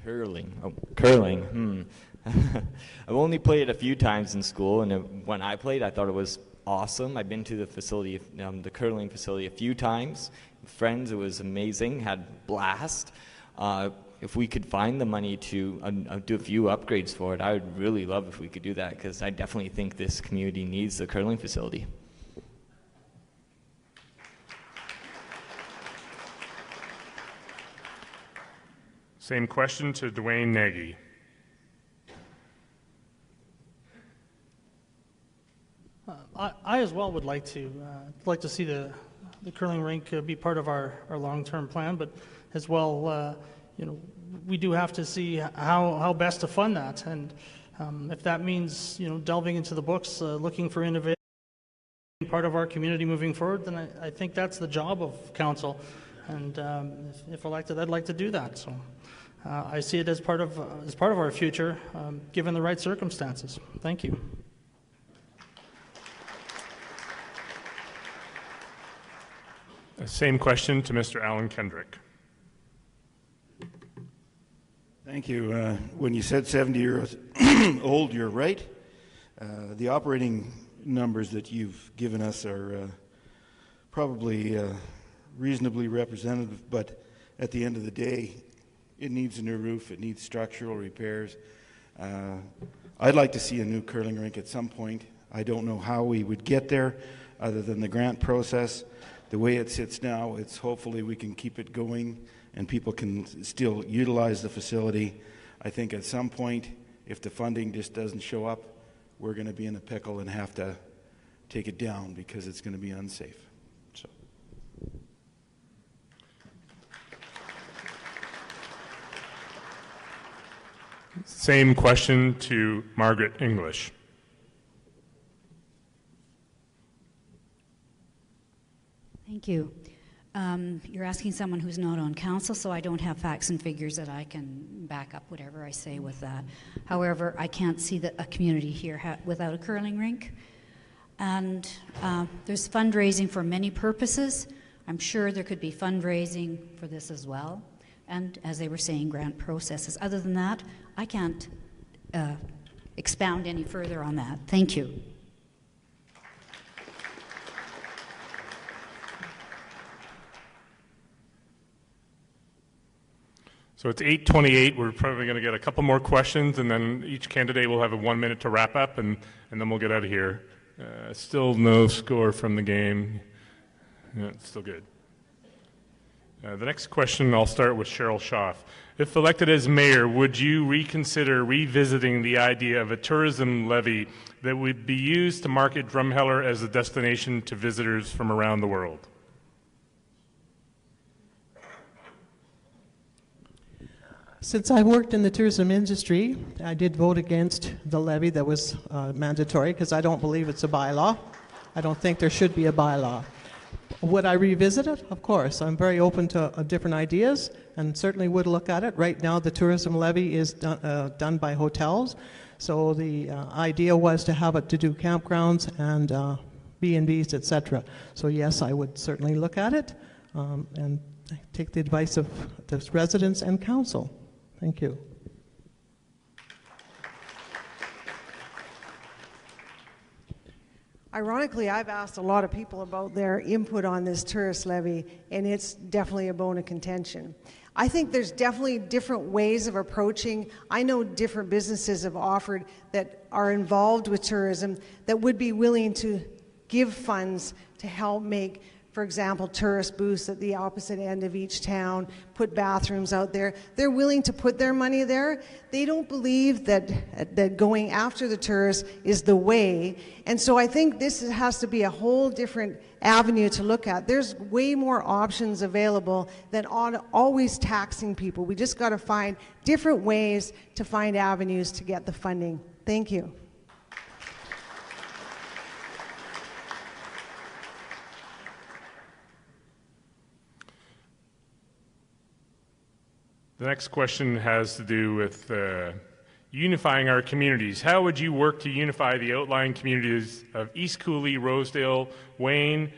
Curling. I've only played it a few times in school, and when I played, I thought it was awesome. I've been to the facility, the curling facility, a few times. With friends, it was amazing. Had blast. If we could find the money to do a few upgrades for it, I would really love if we could do that, because I definitely think this community needs the curling facility. Same question to Dwayne Nagy. I as well would like to see the curling rink be part of our long-term plan, but as well, we do have to see how best to fund that, and if that means delving into the books, looking for innovation, part of our community moving forward, then I think that's the job of council, and if elected, I'd like to do that. So. I see it as part of our future, given the right circumstances. Thank you. Same question to Mr. Alan Kendrick. Thank you. When you said 70 years old, you're right. The operating numbers that you've given us are probably reasonably representative, but at the end of the day, it needs a new roof, it needs structural repairs. I'd like to see a new curling rink at some point. I don't know how we would get there other than the grant process. The way it sits now, it's hopefully we can keep it going and people can still utilize the facility. I think at some point, if the funding just doesn't show up, we're going to be in a pickle and have to take it down because it's going to be unsafe. So. Same question to Margaret English. Thank you. You're asking someone who's not on council, so I don't have facts and figures that I can back up whatever I say with that. However, I can't see a community here without a curling rink. And there's fundraising for many purposes. I'm sure there could be fundraising for this as well. And as they were saying, grant processes. Other than that, I can't expound any further on that. Thank you. So it's 8:28. We're probably going to get a couple more questions, and then each candidate will have a 1 minute to wrap up, and then we'll get out of here. Still no score from the game. Yeah, it's still good. The next question, I'll start with Cheryl Schaaf. If elected as mayor, would you reconsider revisiting the idea of a tourism levy that would be used to market Drumheller as a destination to visitors from around the world? Since I worked in the tourism industry, I did vote against the levy that was mandatory because I don't believe it's a bylaw. I don't think there should be a bylaw. Would I revisit it? Of course. I'm very open to different ideas and certainly would look at it. Right now, the tourism levy is done by hotels. So the idea was to have it to do campgrounds and B&Bs, etc. So yes, I would certainly look at it and take the advice of the residents and council. Thank you. Ironically, I've asked a lot of people about their input on this tourist levy, and it's definitely a bone of contention. I think there's definitely different ways of approaching. I know different businesses have offered that are involved with tourism that would be willing to give funds to help make, for example, tourist booths at the opposite end of each town, put bathrooms out there. They're willing to put their money there. They don't believe that going after the tourists is the way. And so I think this has to be a whole different avenue to look at. There's way more options available than always taxing people. We just got to find different ways to find avenues to get the funding. Thank you. The next question has to do with unifying our communities. How would you work to unify the outlying communities of East Cooley, Rosedale, Wayne,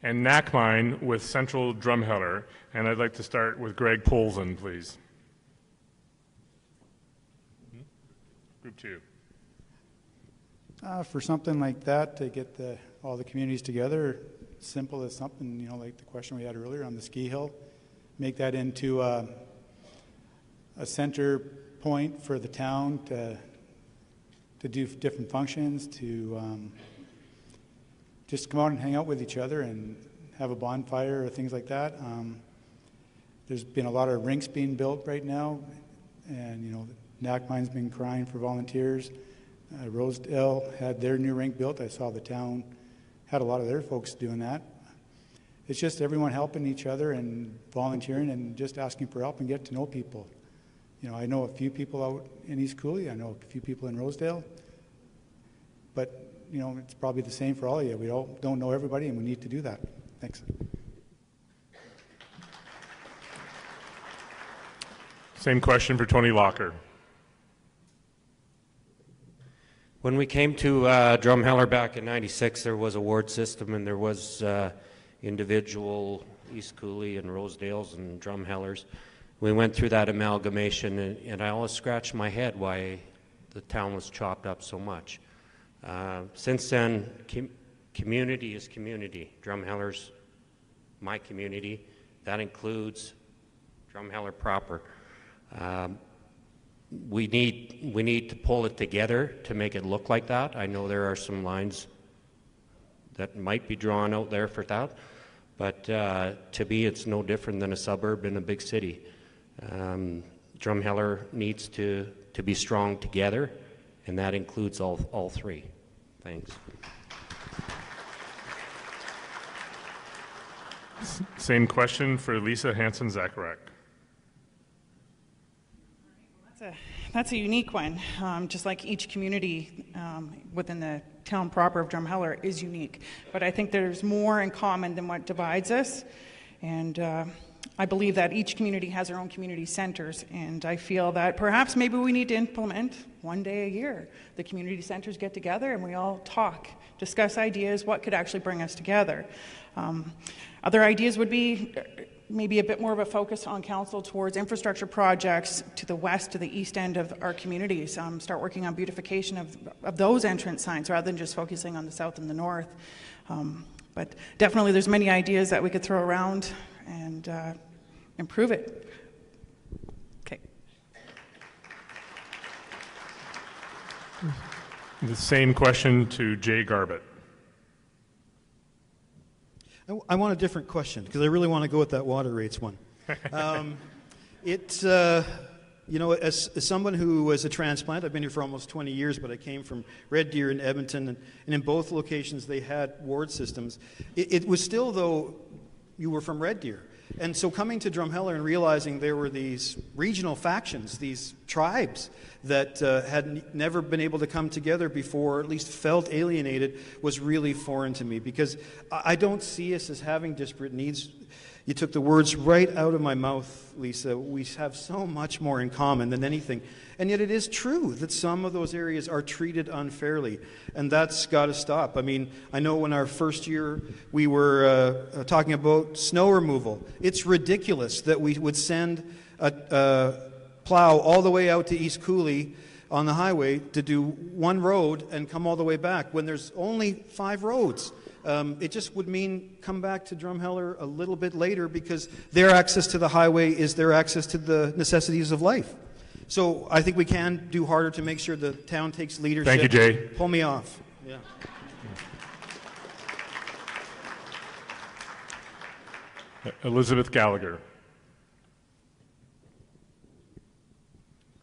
and Nackmine with Central Drumheller? And I'd like to start with Greg Polson, please. Group 2. For something like that, to get all the communities together, simple as something, like the question we had earlier on the ski hill, make that into a center point for the town to do different functions, to just come out and hang out with each other and have a bonfire or things like that. There's been a lot of rinks being built right now, and Nackmine's been crying for volunteers. Rosedale had their new rink built. I saw the town had a lot of their folks doing that. It's just everyone helping each other and volunteering and just asking for help and get to know people. I know a few people out in East Cooley. I know a few people in Rosedale. But, it's probably the same for all of you. We don't know everybody, and we need to do that. Thanks. Same question for Tony Locker. When we came to Drumheller back in '96, there was a ward system, and there was individual East Cooley and Rosedales and Drumhellers. We went through that amalgamation, and I always scratched my head why the town was chopped up so much. Since then, community is community. Drumheller's my community. That includes Drumheller proper. We need to pull it together to make it look like that. I know there are some lines that might be drawn out there for that, but to me, it's no different than a suburb in a big city. Drumheller needs to be strong together, and that includes all three. Thanks. Same question for Lisa Hansen-Zacharek. That's a unique one. Just like each community within the town proper of Drumheller is unique. But I think there's more in common than what divides us. And I believe that each community has their own community centers. And I feel that perhaps maybe we need to implement one day a year. The community centers get together and we all talk, discuss ideas, what could actually bring us together. Other ideas would be maybe a bit more of a focus on council towards infrastructure projects to the west, to the east end of our communities. Start working on beautification of those entrance signs rather than just focusing on the south and the north. But definitely there's many ideas that we could throw around and improve it. Okay. The same question to Jay Garbett. I want a different question because I really want to go with that water rates one. You know, as someone who was a transplant, I've been here for almost 20 years, but I came from Red Deer and Edmonton, and in both locations they had ward systems. It was still, though, you were from Red Deer. And so coming to Drumheller and realizing there were these regional factions, these tribes that had never been able to come together before, or at least felt alienated, was really foreign to me because I don't see us as having disparate needs. You took the words right out of my mouth, Lisa. We have so much more in common than anything. And yet it is true that some of those areas are treated unfairly, and that's got to stop. I mean, I know when our first year we were talking about snow removal. It's ridiculous that we would send a plow all the way out to East Cooley on the highway to do one road and come all the way back when there's only 5 roads. It just would mean come back to Drumheller a little bit later because their access to the highway is their access to the necessities of life. So I think we can do harder to make sure the town takes leadership. Thank you, Jay. Pull me off. Yeah. Elizabeth Gallagher.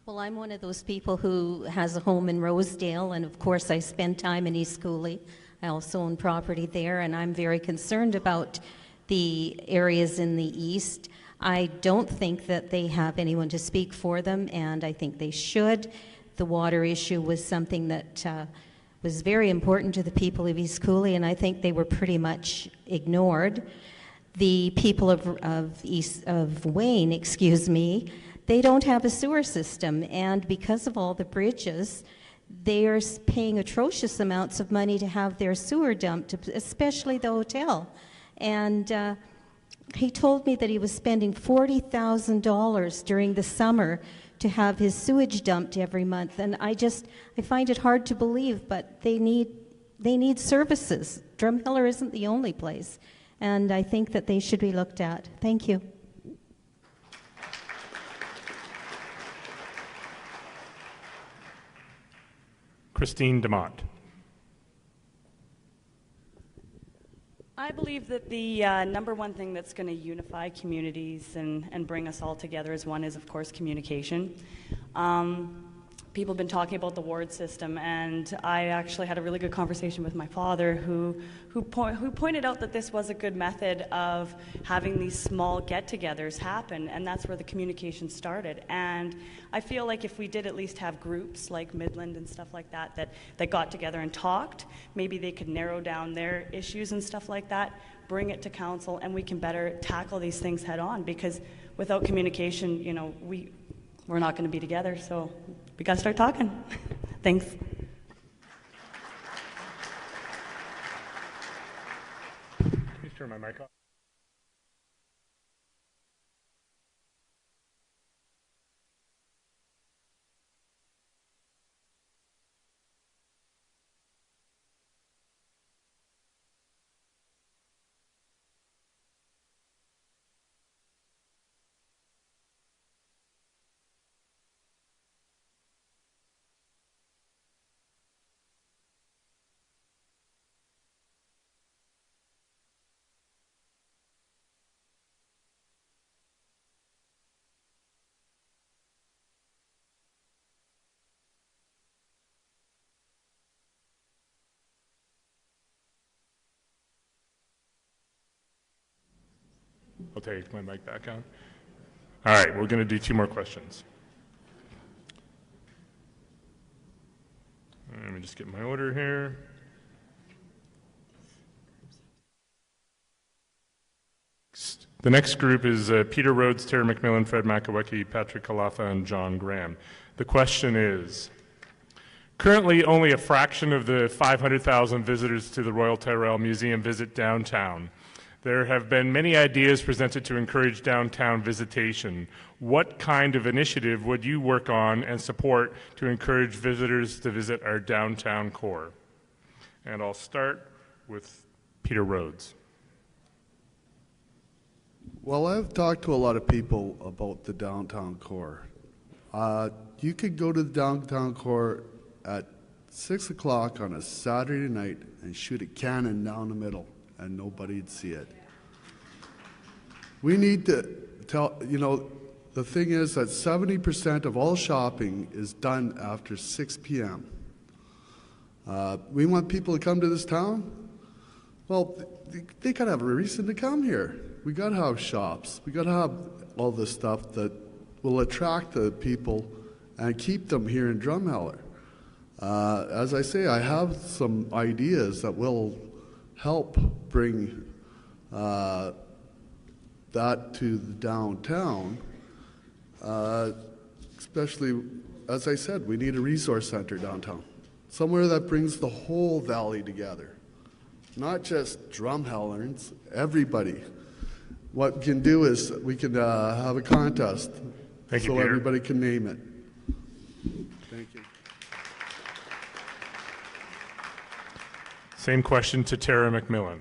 Well, I'm one of those people who has a home in Rosedale, and of course I spend time in East Cooley. I also own property there, and I'm very concerned about the areas in the east. I don't think that they have anyone to speak for them, and I think they should. The water issue was something that was very important to the people of East Cooley, and I think they were pretty much ignored. The people of Wayne, they don't have a sewer system, and because of all the bridges, they are paying atrocious amounts of money to have their sewer dumped, especially the hotel. And he told me that he was spending $40,000 during the summer to have his sewage dumped every month. And I find it hard to believe, but they need services. Drumheller isn't the only place. And I think that they should be looked at. Thank you. Christine DeMott. I believe that the number one thing that's going to unify communities and bring us all together as one is, of course, communication. People have been talking about the ward system, and I actually had a really good conversation with my father who pointed out that this was a good method of having these small get-togethers happen, and that's where the communication started. And I feel like if we did at least have groups like Midland and stuff like that got together and talked, maybe they could narrow down their issues and stuff like that, bring it to council, and we can better tackle these things head on, because without communication, you know, we're not going to be together, so we got to start talking. Thanks. Please turn my mic off. I'll take my mic back on. All right, we're going to do 2 more questions. just get my order here. The next group is Peter Rhodes, Tara McMillan, Fred Makawecki, Patrick Kalafa, and John Graham. The question is, currently only a fraction of the 500,000 visitors to the Royal Tyrrell Museum visit downtown. There have been many ideas presented to encourage downtown visitation. What kind of initiative would you work on and support to encourage visitors to visit our downtown core? And I'll start with Peter Rhodes. Well, I've talked to a lot of people about the downtown core. You could go to the downtown core at 6 o'clock on a Saturday night and shoot a cannon down the middle and nobody'd see it. We need to tell, the thing is that 70% of all shopping is done after 6 p.m. We want people to come to this town. Well, they got to have a reason to come here. We got to have shops. We got to have all this stuff that will attract the people and keep them here in Drumheller. As I say, I have some ideas that will help bring that to the downtown. Especially, as I said, we need a resource center downtown. Somewhere that brings the whole valley together. Not just Drumhellerns, everybody. What we can do is we can have a contest so everybody can name it. Thank you. Same question to Tara McMillan.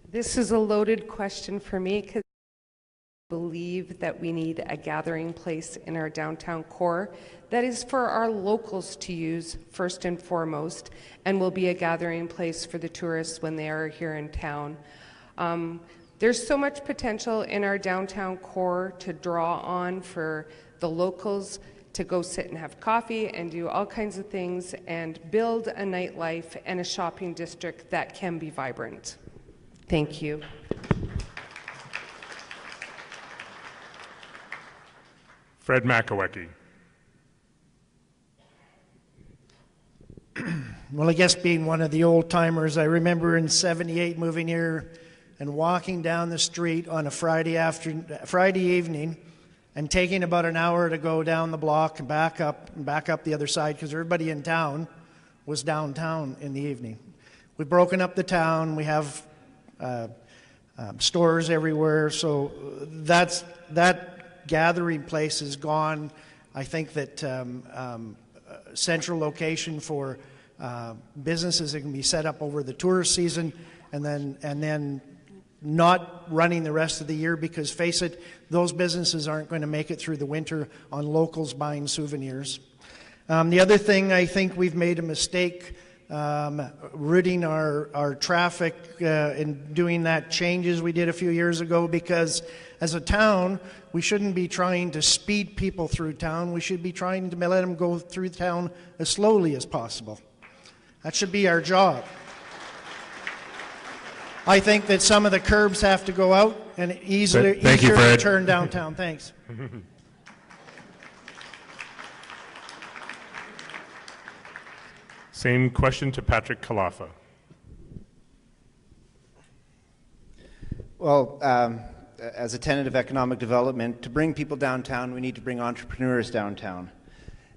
This is a loaded question for me because I believe that we need a gathering place in our downtown core that is for our locals to use first and foremost, and will be a gathering place for the tourists when they are here in town. There's so much potential in our downtown core to draw on for the locals to go sit and have coffee and do all kinds of things and build a nightlife and a shopping district that can be vibrant. Thank you. Fred Makawecki. Well, I guess being one of the old timers, I remember in '78 moving here and walking down the street on a Friday evening and taking about an hour to go down the block and back up the other side because everybody in town was downtown in the evening. We've broken up the town. We have stores everywhere, so that gathering place is gone. I think that central location for businesses that can be set up over the tourist season and then not running the rest of the year, because face it, those businesses aren't going to make it through the winter on locals buying souvenirs. The other thing, I think we've made a mistake routing our traffic and doing that changes we did a few years ago, because as a town, we shouldn't be trying to speed people through town. We should be trying to let them go through town as slowly as possible. That should be our job. I think that some of the curbs have to go out and easier to turn downtown. Thanks. Same question to Patrick Kalafa. Well, as a tenet of economic development, to bring people downtown, we need to bring entrepreneurs downtown.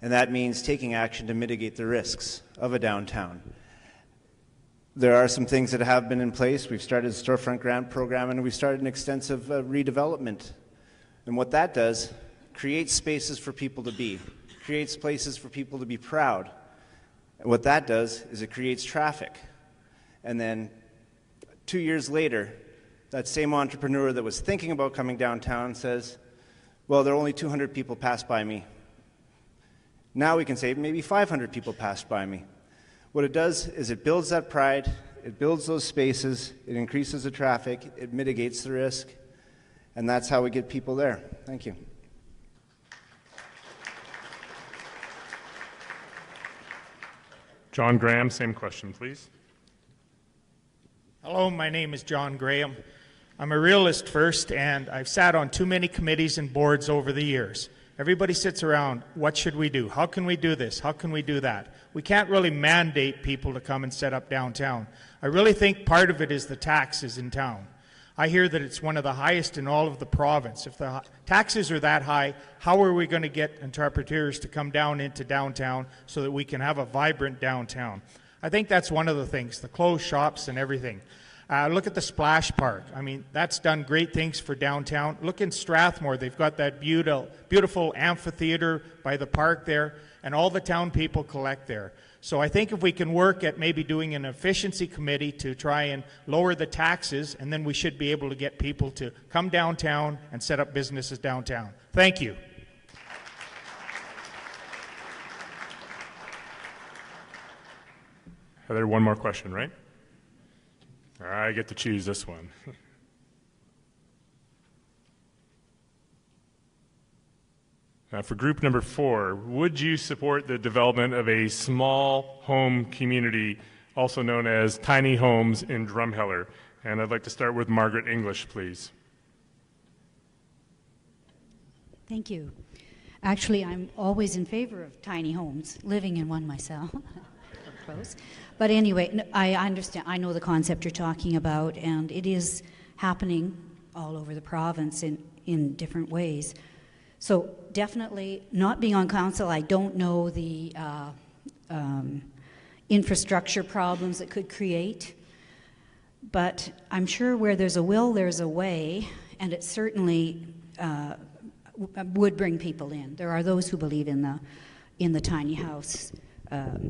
And that means taking action to mitigate the risks of a downtown. There are some things that have been in place. We've started a storefront grant program, and we've started an extensive redevelopment. And what that does, creates spaces for people to be, creates places for people to be proud. And what that does is it creates traffic. And then 2 years later, that same entrepreneur that was thinking about coming downtown says, well, there are only 200 people passed by me. Now we can say maybe 500 people passed by me. What it does is it builds that pride, it builds those spaces, it increases the traffic, it mitigates the risk, and that's how we get people there. Thank you. John Graham, same question, please. Hello, my name is John Graham. I'm a realist first, and I've sat on too many committees and boards over the years. Everybody sits around, what should we do? How can we do this? How can we do that? We can't really mandate people to come and set up downtown. I really think part of it is the taxes in town. I hear that it's one of the highest in all of the province. If the taxes are that high, how are we going to get interpreters to come down into downtown so that we can have a vibrant downtown? I think that's one of the things, the closed shops and everything. Look at the Splash Park. I mean, that's done great things for downtown. Look in Strathmore. They've got that beautiful amphitheater by the park there, and all the town people collect there. So I think if we can work at maybe doing an efficiency committee to try and lower the taxes, and then we should be able to get people to come downtown and set up businesses downtown. Thank you. Heather, one more question, right? I get to choose this one. For group number 4, would you support the development of a small home community, also known as tiny homes in Drumheller? And I'd like to start with Margaret English, please. Thank you. Actually, I'm always in favor of tiny homes, living in one myself. Close. But anyway, I understand, I know the concept you're talking about, and it is happening all over the province in different ways. So definitely, not being on council, I don't know the infrastructure problems it could create, but I'm sure where there's a will, there's a way, and it certainly would bring people in. There are those who believe in the tiny house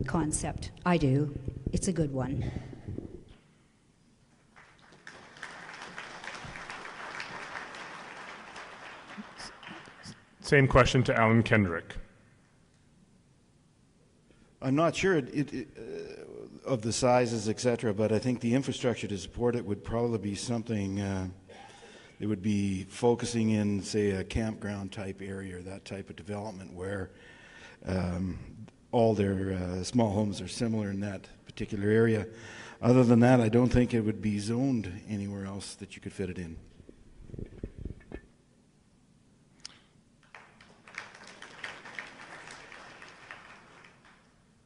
concept. I do. It's a good one. Same question to Alan Kendrick. I'm not sure of the sizes, etc., but I think the infrastructure to support it would probably be something it would be focusing in, say, a campground type area or that type of development where all their small homes are similar in that particular area. Other than that, I don't think it would be zoned anywhere else that you could fit it in.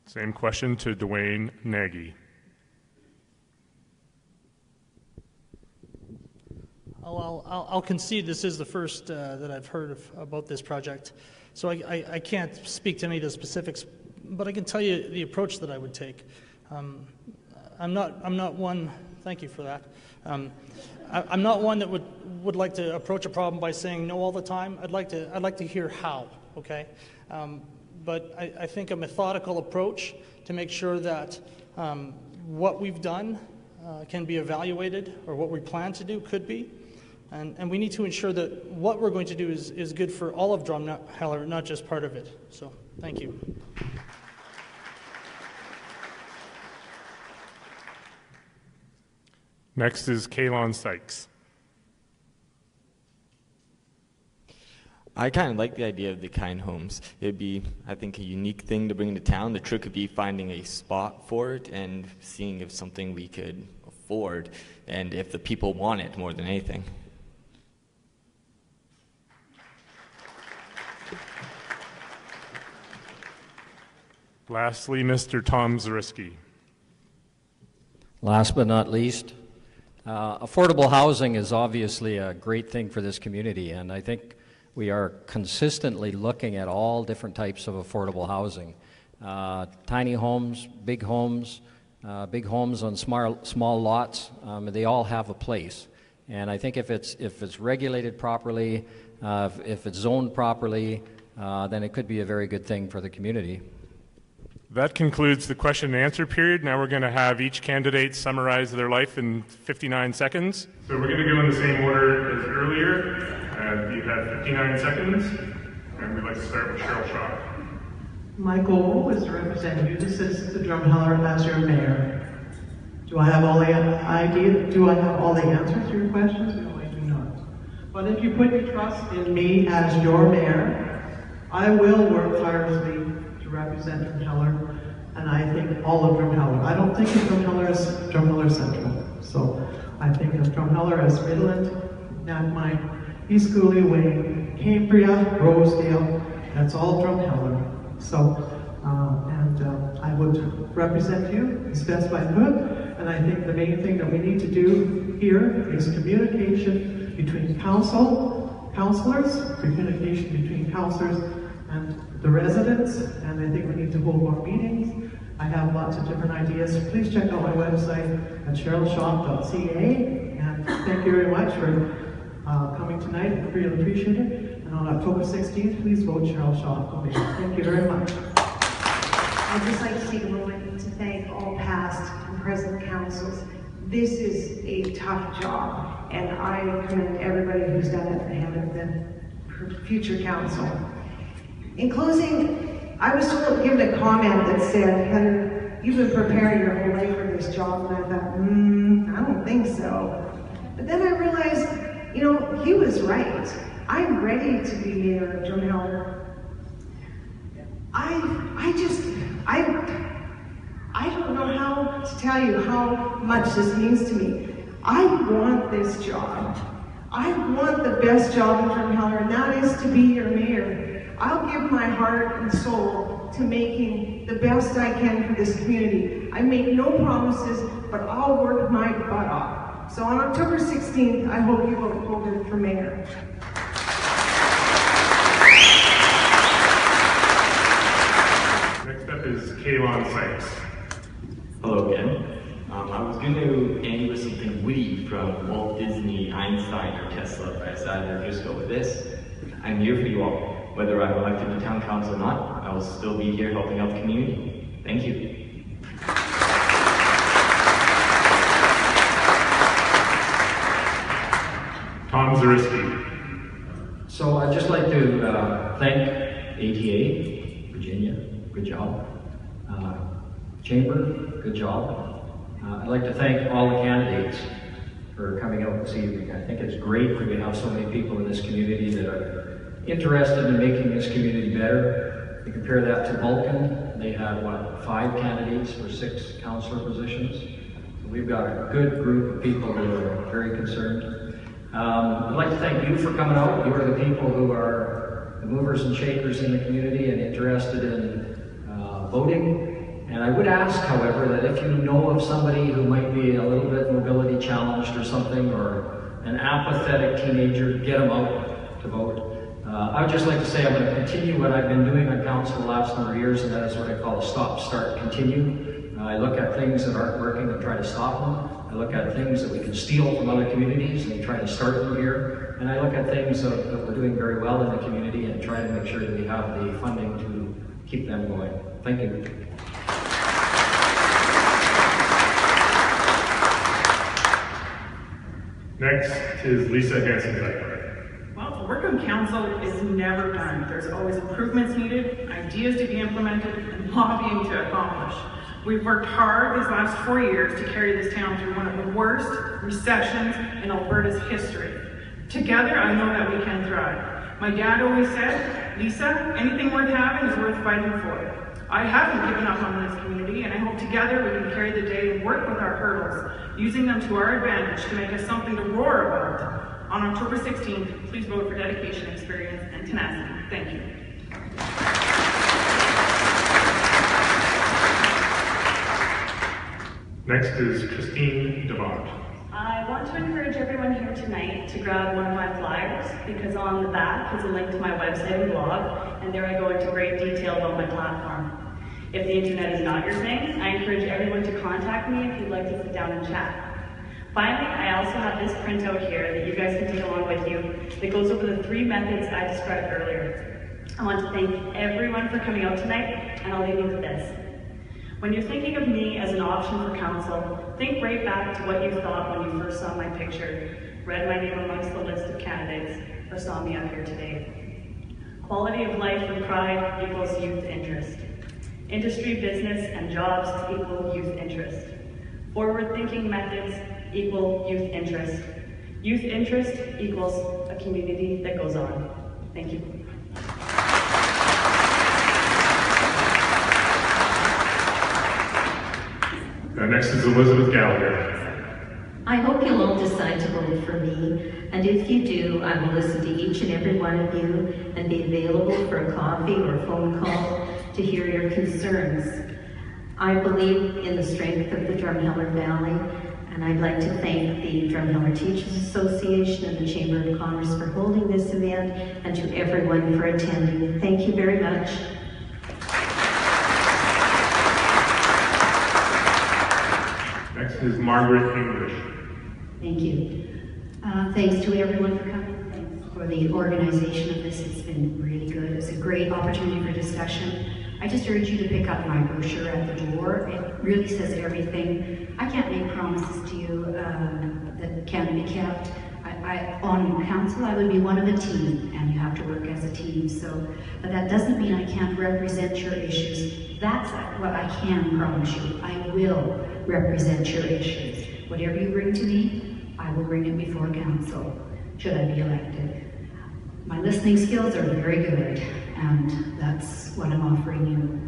Same question to Dwayne Nagy. I'll concede this is the first that I've heard about this project. So I can't speak to any of the specifics, but I can tell you the approach that I would take. I'm not one. Thank you for that. I'm not one that would like to approach a problem by saying no all the time. I'd like to hear how. Okay, but I think a methodical approach to make sure that what we've done can be evaluated, or what we plan to do could be. And we need to ensure that what we're going to do is good for all of Drumheller, not just part of it. So, thank you. Next is Kaylon Sykes. I kind of like the idea of the kind homes. It'd be, I think, a unique thing to bring to town. The trick would be finding a spot for it and seeing if something we could afford and if the people want it more than anything. Lastly, Mr. Tom Zariski. Last but not least, affordable housing is obviously a great thing for this community, and I think we are consistently looking at all different types of affordable housing. Tiny homes, big homes on small lots, they all have a place. And I think if it's regulated properly, if it's zoned properly, then it could be a very good thing for the community. That concludes the question and answer period. Now we're going to have each candidate summarize their life in 59 seconds. So we're going to go in the same order as earlier. You have 59 seconds, and we'd like to start with Cheryl Shaw. My goal is to represent you, the citizens of Drumheller, as your mayor. Do I have all the answers to your questions? No, I do not. But if you put your trust in me as your mayor, I will work tirelessly to represent Drumheller, and I think all of Drumheller. I don't think of Drumheller as Drumheller Central. So I think of Drumheller as Midland, Nantmine, East Cooley, Wayne, Cambria, Rosedale, That's all Drumheller. So, I would represent you as best I could, and I think the main thing that we need to do here is communication between counselors, communication between counselors and the residents, and I think we need to hold more meetings. I have lots of different ideas. Please check out my website at cherylshop.ca, and thank you very much for coming tonight. I really appreciate it. And on October 16th, please vote Cheryl Shop for me. Thank you very much. I'd just like to take a moment to thank all past and present councils. This is a tough job, and I commend everybody who's done it ahead of the future council. In closing, I was given a comment that said, Heather, you've been preparing your whole life for this job, and I thought, I don't think so. But then I realized, you know, he was right. I'm ready to be mayor of Drumheller. I don't know how to tell you how much this means to me. I want this job. I want the best job in Drumheller, and that is to be your mayor. I'll give my heart and soul to making the best I can for this community. I make no promises, but I'll work my butt off. So on October 16th, I hope you vote Colgan for mayor. Next up is Kaylon Sykes. Hello again. I was going to end with something witty from Walt Disney, Einstein, or Tesla, but I decided to just go with this. I'm here for you all. Whether I'm elected to town council or not, I will still be here helping out the community. Thank you. Tom Zariski. So I'd just like to thank ATA, Virginia, good job. Chamber, good job. I'd like to thank all the candidates for coming out this evening. I think it's great that we have so many people in this community that are interested in making this community better. You compare that to Vulcan, they had, 5 candidates for 6 councillor positions. So we've got a good group of people who are very concerned. I'd like to thank you for coming out. You are the people who are the movers and shakers in the community and interested in voting. And I would ask, however, that if you know of somebody who might be a little bit mobility challenged or something, or an apathetic teenager, get them out to vote. I would just like to say I'm going to continue what I've been doing on council the last number of years, and that is what I call a stop, start, continue. I look at things that aren't working and try to stop them. I look at things that we can steal from other communities and try to start them here. And I look at things that we're doing very well in the community and try to make sure that we have the funding to keep them going. Thank you. Next is Lisa Hansen-Dyke. Well, the work on council is never done. There's always improvements needed, ideas to be implemented, and lobbying to accomplish. We've worked hard these last 4 years to carry this town through one of the worst recessions in Alberta's history. Together, I know that we can thrive. My dad always said, Lisa, anything worth having is worth fighting for. I haven't given up on this community, and I hope together we can carry the day and work with our hurdles, using them to our advantage to make us something to roar about. On October 16th, please vote for dedication, experience, and tenacity. Thank you. Next is Christine Devant. I want to encourage everyone here tonight to grab one of my flyers, because on the back is a link to my website and blog, and there I go into great detail about my platform. If the internet is not your thing, I encourage everyone to contact me if you'd like to sit down and chat. Finally, I also have this printout here that you guys can take along with you that goes over the 3 methods I described earlier. I want to thank everyone for coming out tonight, and I'll leave you with this. When you're thinking of me as an option for council, think right back to what you thought when you first saw my picture, read my name amongst the list of candidates, or saw me up here today. Quality of life and pride equals youth interest. Industry, business, and jobs equal youth interest. Forward-thinking methods equal youth interest. Youth interest equals a community that goes on. Thank you. Next is Elizabeth Gallagher. I hope you'll all decide to vote for me, and if you do, I will listen to each and every one of you and be available for a coffee or a phone call to hear your concerns. I believe in the strength of the Drumheller Valley, and I'd like to thank the Drumheller Teachers Association and the Chamber of Commerce for holding this event, and to everyone for attending. Thank you very much. Next is Margaret English. Thank you. Thanks to everyone for coming. Thanks for the organization of this. It's been really good. It's a great opportunity for discussion. I just urge you to pick up my brochure at the door. It really says everything. I can't make promises to you that can't be kept. On council, I would be one of a team, and you have to work as a team. So, but that doesn't mean I can't represent your issues. That's what I can promise you. I will represent your issues. Whatever you bring to me, I will bring it before council, should I be elected. My listening skills are very good, and that's what I'm offering you.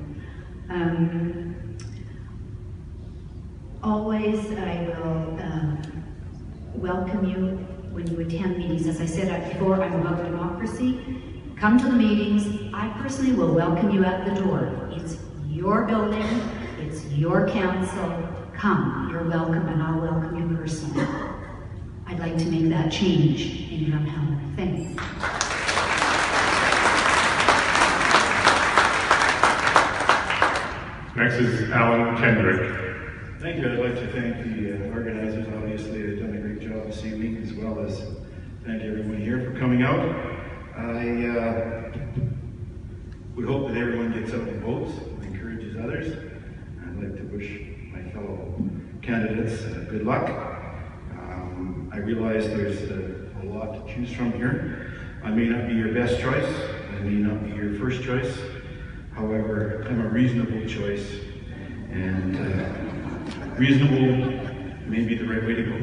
Always, I will welcome you when you attend meetings. As I said before, I'm about democracy. Come to the meetings. I personally will welcome you at the door. It's your building. It's your council. Come, you're welcome, and I'll welcome you personally. I'd like to make that change in Drumheller. Thanks. Next is Alan Kendrick. Thank you. I'd like to thank the organizers. Obviously, they've done a great job this evening, as well as thank everyone here for coming out. I would hope that everyone gets out and votes and encourages others. I'd like to wish my fellow candidates good luck. I realize there's a lot to choose from here. I may not be your best choice. I may not be your first choice. However, I'm a reasonable choice, and reasonable may be the right way to go.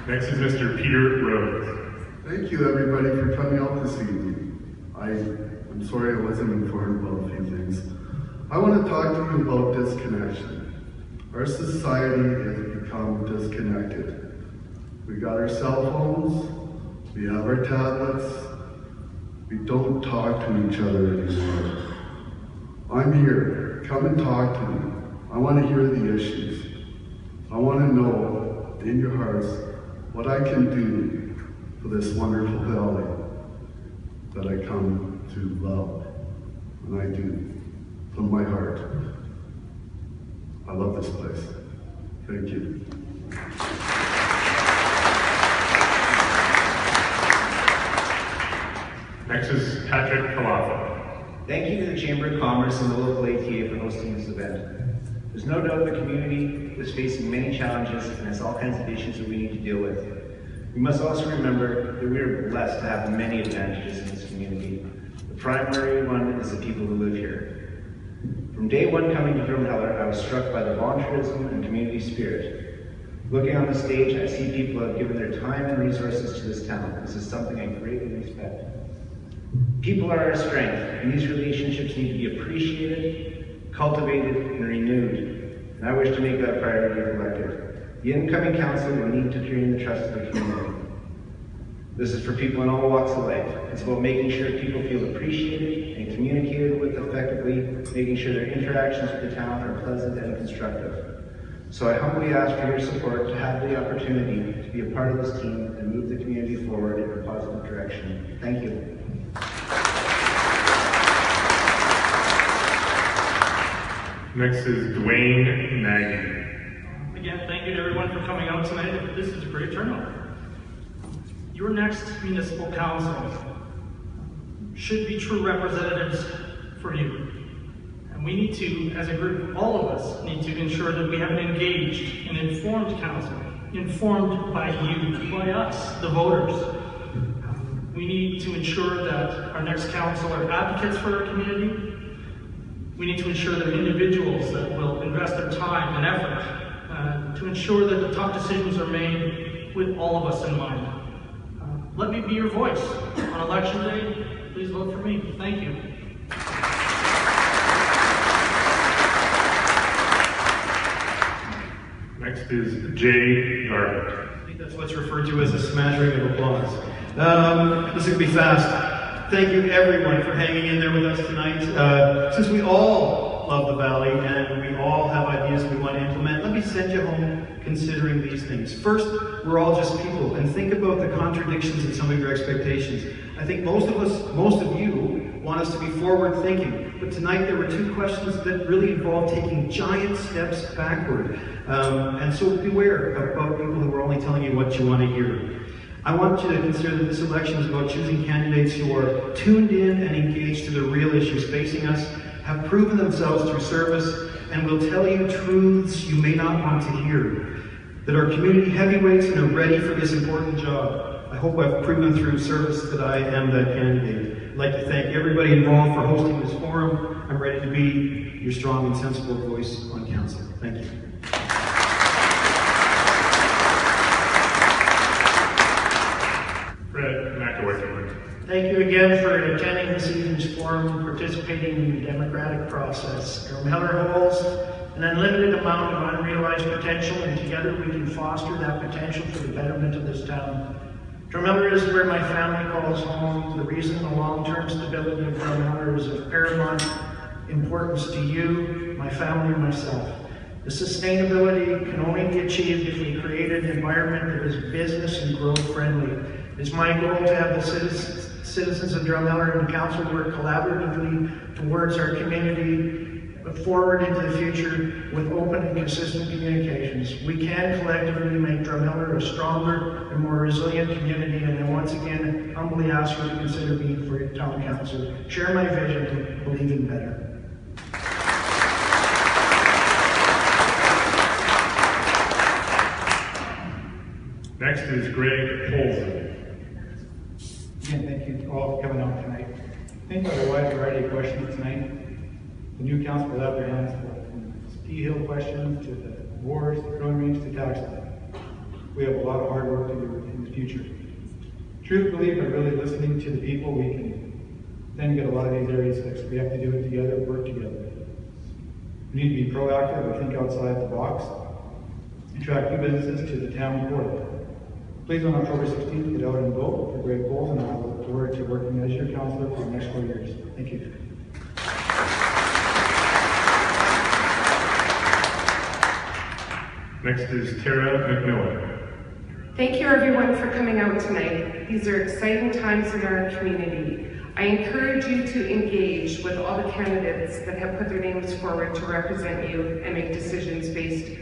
Next is Mr. Peter Rhodes. Thank you, everybody, for coming out this evening. I'm sorry I wasn't informed about a few things. I want to talk to you about disconnection. Our society has become disconnected. We got our cell phones, we have our tablets, we don't talk to each other anymore. I'm here, come and talk to me. I want to hear the issues. I want to know in your hearts what I can do for this wonderful valley that I come to love, and I do, from my heart. I love this place. Thank you. Next is Patrick Kalafa. Thank you to the Chamber of Commerce and the local ATA for hosting this event. There's no doubt the community is facing many challenges and has all kinds of issues that we need to deal with. We must also remember that we are blessed to have many advantages in this community. The primary one is the people who live here. From day one coming to Drumheller, I was struck by the volunteerism and community spirit. Looking on the stage, I see people who have given their time and resources to this town. This is something I greatly respect. People are our strength, and these relationships need to be appreciated, cultivated, and renewed. And I wish to make that a priority if elected. The incoming council will need to gain the trust of the community. This is for people in all walks of life. It's about making sure people feel appreciated and communicated with effectively, making sure their interactions with the town are pleasant and constructive. So I humbly ask for your support to have the opportunity to be a part of this team and move the community forward in a positive direction. Thank you. Next is Dwayne Nagy. Again, thank you to everyone for coming out tonight. This is a great turnout. Your next municipal council should be true representatives for you. And we need to, as a group, all of us, need to ensure that we have an engaged and informed council, informed by you, by us, the voters. We need to ensure that our next council are advocates for our community. We need to ensure they're individuals that will invest their time and effort to ensure that the tough decisions are made with all of us in mind. Let me be your voice. On election day, please vote for me. Thank you. is Jay Garland. I think that's what's referred to as a smattering of applause. This is going to be fast. Thank you, everyone, for hanging in there with us tonight. Since we all love the Valley and we all have ideas we want to implement, let me send you home considering these things. First, we're all just people, and think about the contradictions in some of your expectations. I think most of you want us to be forward-thinking, but tonight there were two questions that really involved taking giant steps backward. And so beware about people who are only telling you what you want to hear. I want you to consider that this election is about choosing candidates who are tuned in and engaged to the real issues facing us, have proven themselves through service, and will tell you truths you may not want to hear. That are community heavyweights and are ready for this important job. I hope I've proven through service that I am that candidate. I'd like to thank everybody involved for hosting this forum. I'm ready to be your strong and sensible voice on council. Thank you. Thank you again for attending this evening's forum and participating in the democratic process. Drumheller holds an unlimited amount of unrealized potential, and together we can foster that potential for the betterment of this town. Drumheller is where my family calls home, the reason the long-term stability of Drumheller is of paramount importance to you, my family, and myself. The sustainability can only be achieved if we create an environment that is business and growth friendly. It is my goal to have the citizens of Drumheller and the council work collaboratively towards our community forward into the future with open and consistent communications. We can collectively make Drumheller a stronger and more resilient community, and I once again humbly ask you to consider me for your town council. Share my vision and believe in better. Next is Greg Polson. Again, thank you all for coming out tonight. I think about a wide variety of questions tonight. The new council will have their hands full, from ski hill questions to the wars, the throwing range, to taxes. We have a lot of hard work to do in the future. Truth believe by really listening to the people, we can then get a lot of these areas fixed. We have to do it together, work together. We need to be proactive and think outside the box, attract new businesses to the town core. Please, on October 16th, get out and vote for Greg Bowles, and I look forward to working as your councillor for the next 4 years. Thank you. Next is Tara McMillan. Thank you, everyone, for coming out tonight. These are exciting times in our community. I encourage you to engage with all the candidates that have put their names forward to represent you and make decisions based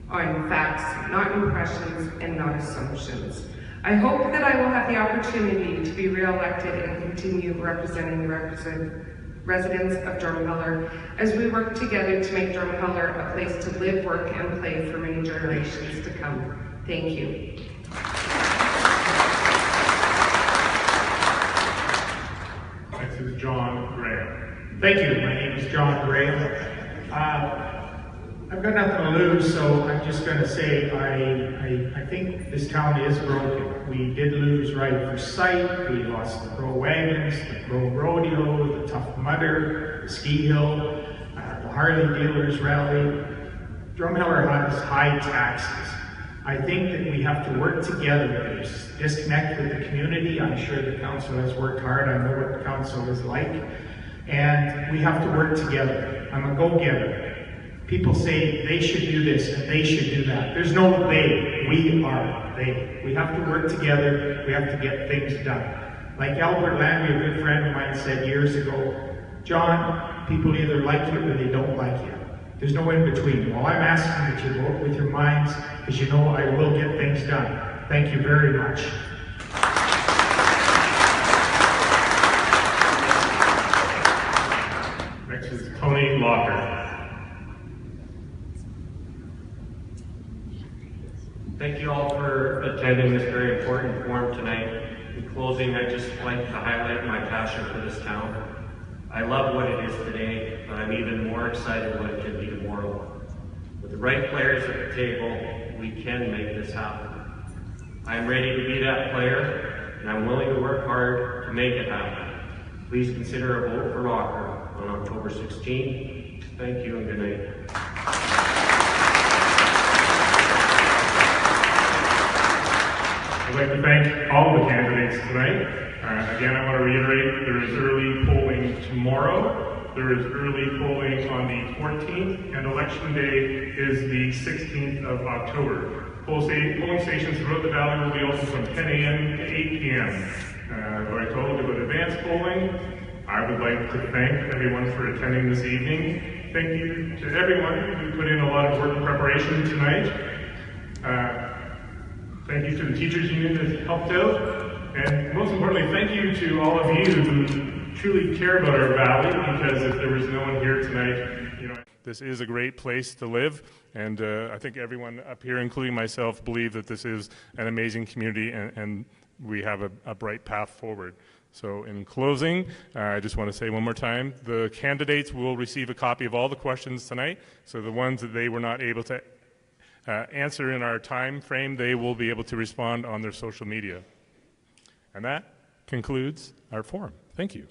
on facts, not impressions and not assumptions. I hope that I will have the opportunity to be re-elected and continue representing the residents of Drumheller as we work together to make Drumheller a place to live, work, and play for many generations to come. Thank you. Next is John Graham. Thank you. My name is John Graham. I've got nothing to lose, so I'm just going to say I think this town is broken. We did lose right first sight. We lost the pro wagons, the pro rodeo, the Tough Mudder, the ski hill, the Harley dealers rally. Drumheller has high taxes. I think that we have to work together. There's disconnect with the community. I'm sure the council has worked hard. I know what the council is like. And we have to work together. I'm a go-getter. People say they should do this and they should do that. There's no they. We are they. We have to work together. We have to get things done. Like Albert Landry, a good friend of mine, said years ago, John, people either like you or they don't like you. There's no in between. Well, I'm asking that you vote with your minds, because you know I will get things done. Thank you very much. Next is Tony Locker. Thank you all for attending this very important forum tonight. In closing, I'd just like to highlight my passion for this town. I love what it is today, but I'm even more excited what it can be tomorrow. With the right players at the table, we can make this happen. I'm ready to be that player, and I'm willing to work hard to make it happen. Please consider a vote for Locker on October 16th. Thank you and good night. I'd like to thank all the candidates tonight. Again, I want to reiterate, there is early polling tomorrow. There is early polling on the 14th, and Election Day is the 16th of October. Polling stations throughout the valley will be open from 10 a.m. to 8 p.m. What I told you about advanced polling, I would like to thank everyone for attending this evening. Thank you to everyone who put in a lot of work and preparation tonight. Thank you to the teachers union that helped out. And most importantly, thank you to all of you who truly care about our valley, because if there was no one here tonight, this is a great place to live, and I think everyone up here, including myself, believe that this is an amazing community, and we have a bright path forward. So in closing, I just want to say one more time, the candidates will receive a copy of all the questions tonight, so the ones that they were not able to answer in our time frame, they will be able to respond on their social media. And that concludes our forum. Thank you.